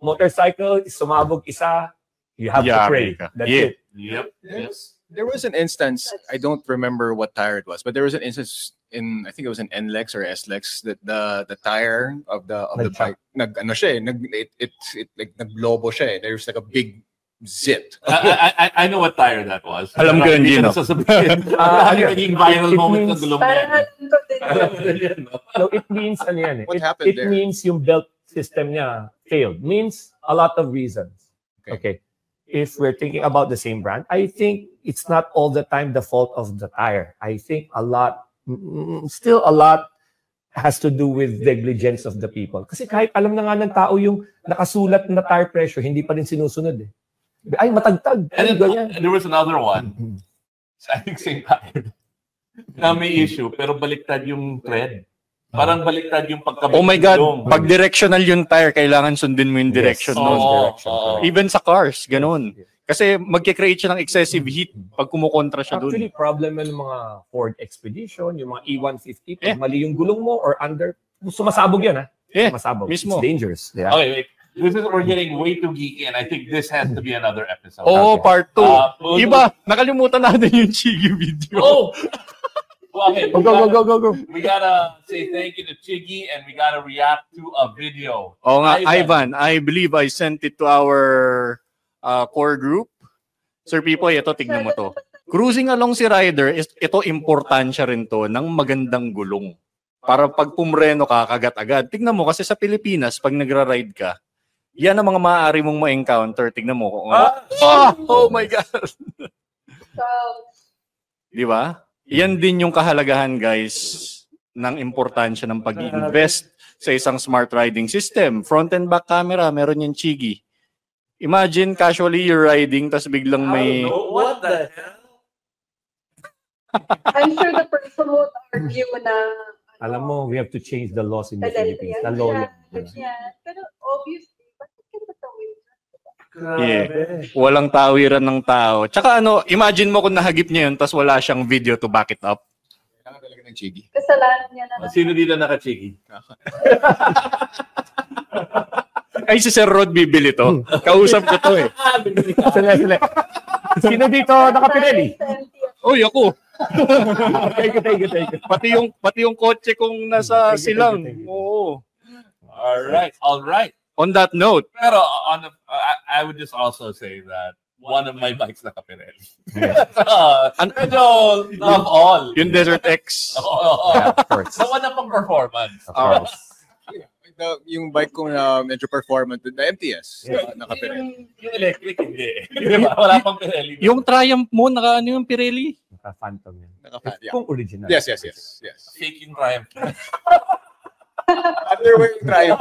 Motorcycle, sumabog isa, you have to pray. That's it. Yep. There was an instance, I don't remember what tire it was, but there was an instance I think it was an NLEX or SLEX, that the tire of the bike, it like naglobo siya eh. There's like a big zit. I know what tire that was. Alam ko yun, Gino. Naging viral moment na gulong yan. No, it means ano yan eh. What happened there? It means yung belt system niya failed. Means a lot of reasons. Okay. If we're thinking about the same brand, I think it's not all the time the fault of the tire. I think still a lot has to do with negligence of the people. Kasi kahit alam na nga ng tao yung nakasulat na tire pressure, hindi pa rin sinusunod eh. Ay, matagtag. And there was another one. I think same tire. Na may issue, pero baliktad yung thread. Parang baliktad yung pagkabit. Oh my God, pag directional yung tire, kailangan sundin mo yung direction nun. Even sa cars, ganun. Kasi magkikreate siya ng excessive heat pag kumukontra siya dun. Actually, problem ng mga Ford Expedition, yung mga E150, pag mali yung gulong mo or under, sumasabog yan ha. Sumasabog. Mismo. It's dangerous. Yeah. Okay, wait. We're getting way too geeky and I think this has to be another episode. Part 2. Iba, nakalimutan natin yung Chigi video. Okay, go. We gotta say thank you to Chiggy and we gotta react to a video. Oo nga, Ivan, I believe I sent it to our core group. Sir Pipoy, ito, tignan mo to. Cruising along si rider, ito importansya rin to ng magandang gulong. Para pag pumreno ka, kagat agad. Tignan mo, kasi sa Pilipinas, pag nagra-ride ka, yan ang mga maaari mong ma-encounter. Tignan mo. Oh my God! Di ba? Yan din yung kahalagahan, guys, ng importansya ng pag-invest sa isang smart riding system. Front and back camera, meron yung Chigi. Imagine, casually you're riding, tas biglang may... What the hell? I'm sure the person would argue na... Alam mo, we have to change the laws in the Philippines. The law yan. Pero obviously, bakit ka matawid? Walang tawiran ng tao. Tsaka imagine mo kung nahagip niya yun, tas wala siyang video to back it up. Kailangan talaga ng Chigi. Kasalanan niya na. Sino dito naka-Chigi? Ay, si Sir Rod bibili to. Kausap ko to eh. Sino dito naka-Pirelli? Oy, ako. Thank you. Pati yung kotse kong nasa silang. Oo. All right. On that note, pero I would just also say that one of my bikes naka-Pirelli. Love all. Yung Desert X. Yeah, of course. So, one pang performance. Yung bike ko na medyo performant, the MTS, naka-Pirelli. Yung electric, hindi. Diba? Wala pang Pirelli. Yung Triumph mo, yung Pirelli? Naka-Phantom yan. Naka-Phantom, Kung original. Yes. Fake yung Triumph. Underwear yung Triumph.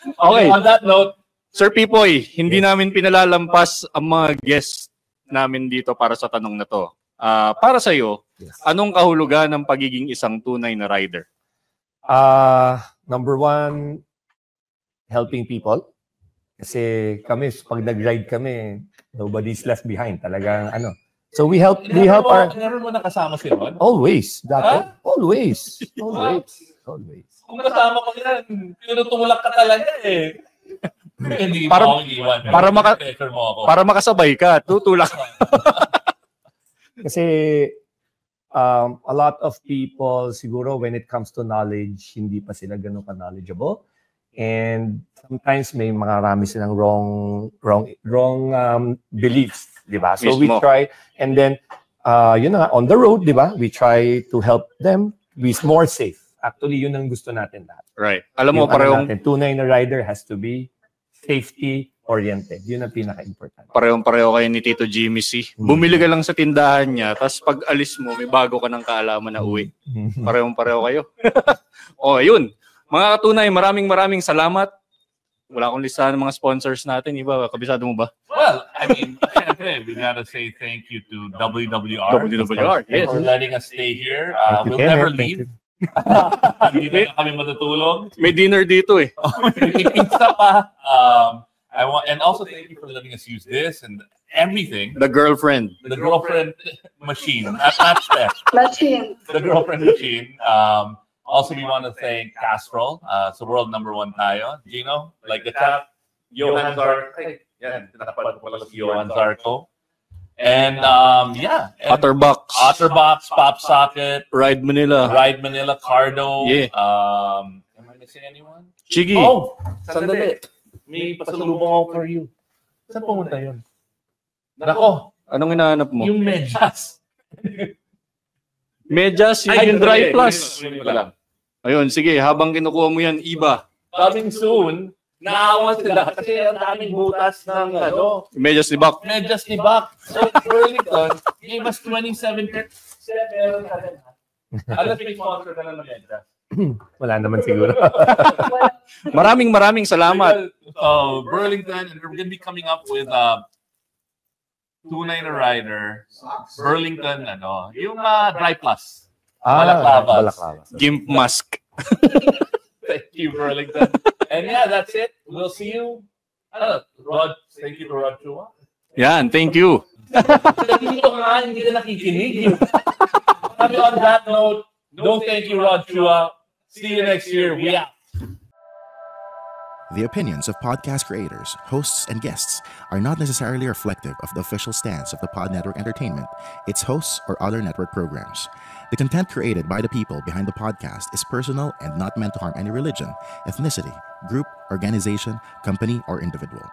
Okay. On that note, Sir Pipoy, hindi namin pinalalampas ang mga guests namin dito para sa tanong na to. Para sa iyo, anong kahulugan ng pagiging isang tunay na rider? Number 1, helping people. Kasi kami, pag nag-ride kami, nobody's left behind. Talagang So we help our... Never mo nakasama si Ron? Always. Always. Kung kasama ko yan, tinutulak ka talaga eh. Hindi para, mo iwan. Para makasabay ka, tutulak. Kasi a lot of people, siguro when it comes to knowledge, hindi pa sila ganun ka-knowledgeable. And sometimes may marami silang wrong beliefs, di ba? So we try, and then, on the road, di ba? We try to help them be more safe. Actually, yun ang gusto natin lahat. Right. Alam mo, parehong... Tunay na rider has to be safety-oriented. Yun ang pinaka-important. Parehong-pareho kayo ni Tito Jimmy C. Bumili ka lang sa tindahan niya, tapos pag alis mo, may bago ka ng kaalaman na uwi. Parehong-pareho kayo. Yun. Mga katunay, maraming salamat. Wala akong listahan ng mga sponsors natin. Iba, kabisado mo ba? Well, I mean, syempre, we gotta say thank you to WWR. WWR, yes. For letting us stay here. Thank you, We'll Kenneth. never Thank leave. you. Hindi na kami matutulog. May dinner dito eh. May pizza pa. And also thank you for letting us use this and everything. The girlfriend. The girlfriend machine. That's best. Machine. The girlfriend machine. Also, we want to thank Castrol. So world #1 tayo. Gino, like the chap, Johan Zarco. Yan, tinatapan ko pala si Johan Zarco. And yeah. And Otterbox. Otterbox, Pop Socket, Ride Manila. Cardo. Yeah. Am I missing anyone? Chigi. Oh, sandali. May pasalubong ako for you. Saan pumunta yun? Nako, Anong hinahanap mo? yung medyas. Medyas, yung Dry Plus. Ayun, sige, habang kinukuha mo yan, iba. Coming soon, naawa sila kasi ang daming butas ng Medyas ni Bak. medyas ni Bak. So, Burlington gave us 27 Alam may sponsor ka na ng medyas. Wala naman siguro. Maraming salamat. So, Burlington, and we're going to be coming up with Tunay na Rider, Burlington, yung Dry Plus. Balaclavas. Gimp mask. Thank you, Burlington. And yeah, that's it. We'll see you. Rod, thank you to Rod Chua. Yan, thank you. Dito nga, hindi na nakikinig. Sabi on that note, no thank you, Rod Chua. See you next year. We out. The opinions of podcast creators, hosts, and guests are not necessarily reflective of the official stance of the Pod Network Entertainment, its hosts, or other network programs. The content created by the people behind the podcast is personal and not meant to harm any religion, ethnicity, group, organization, company, or individual.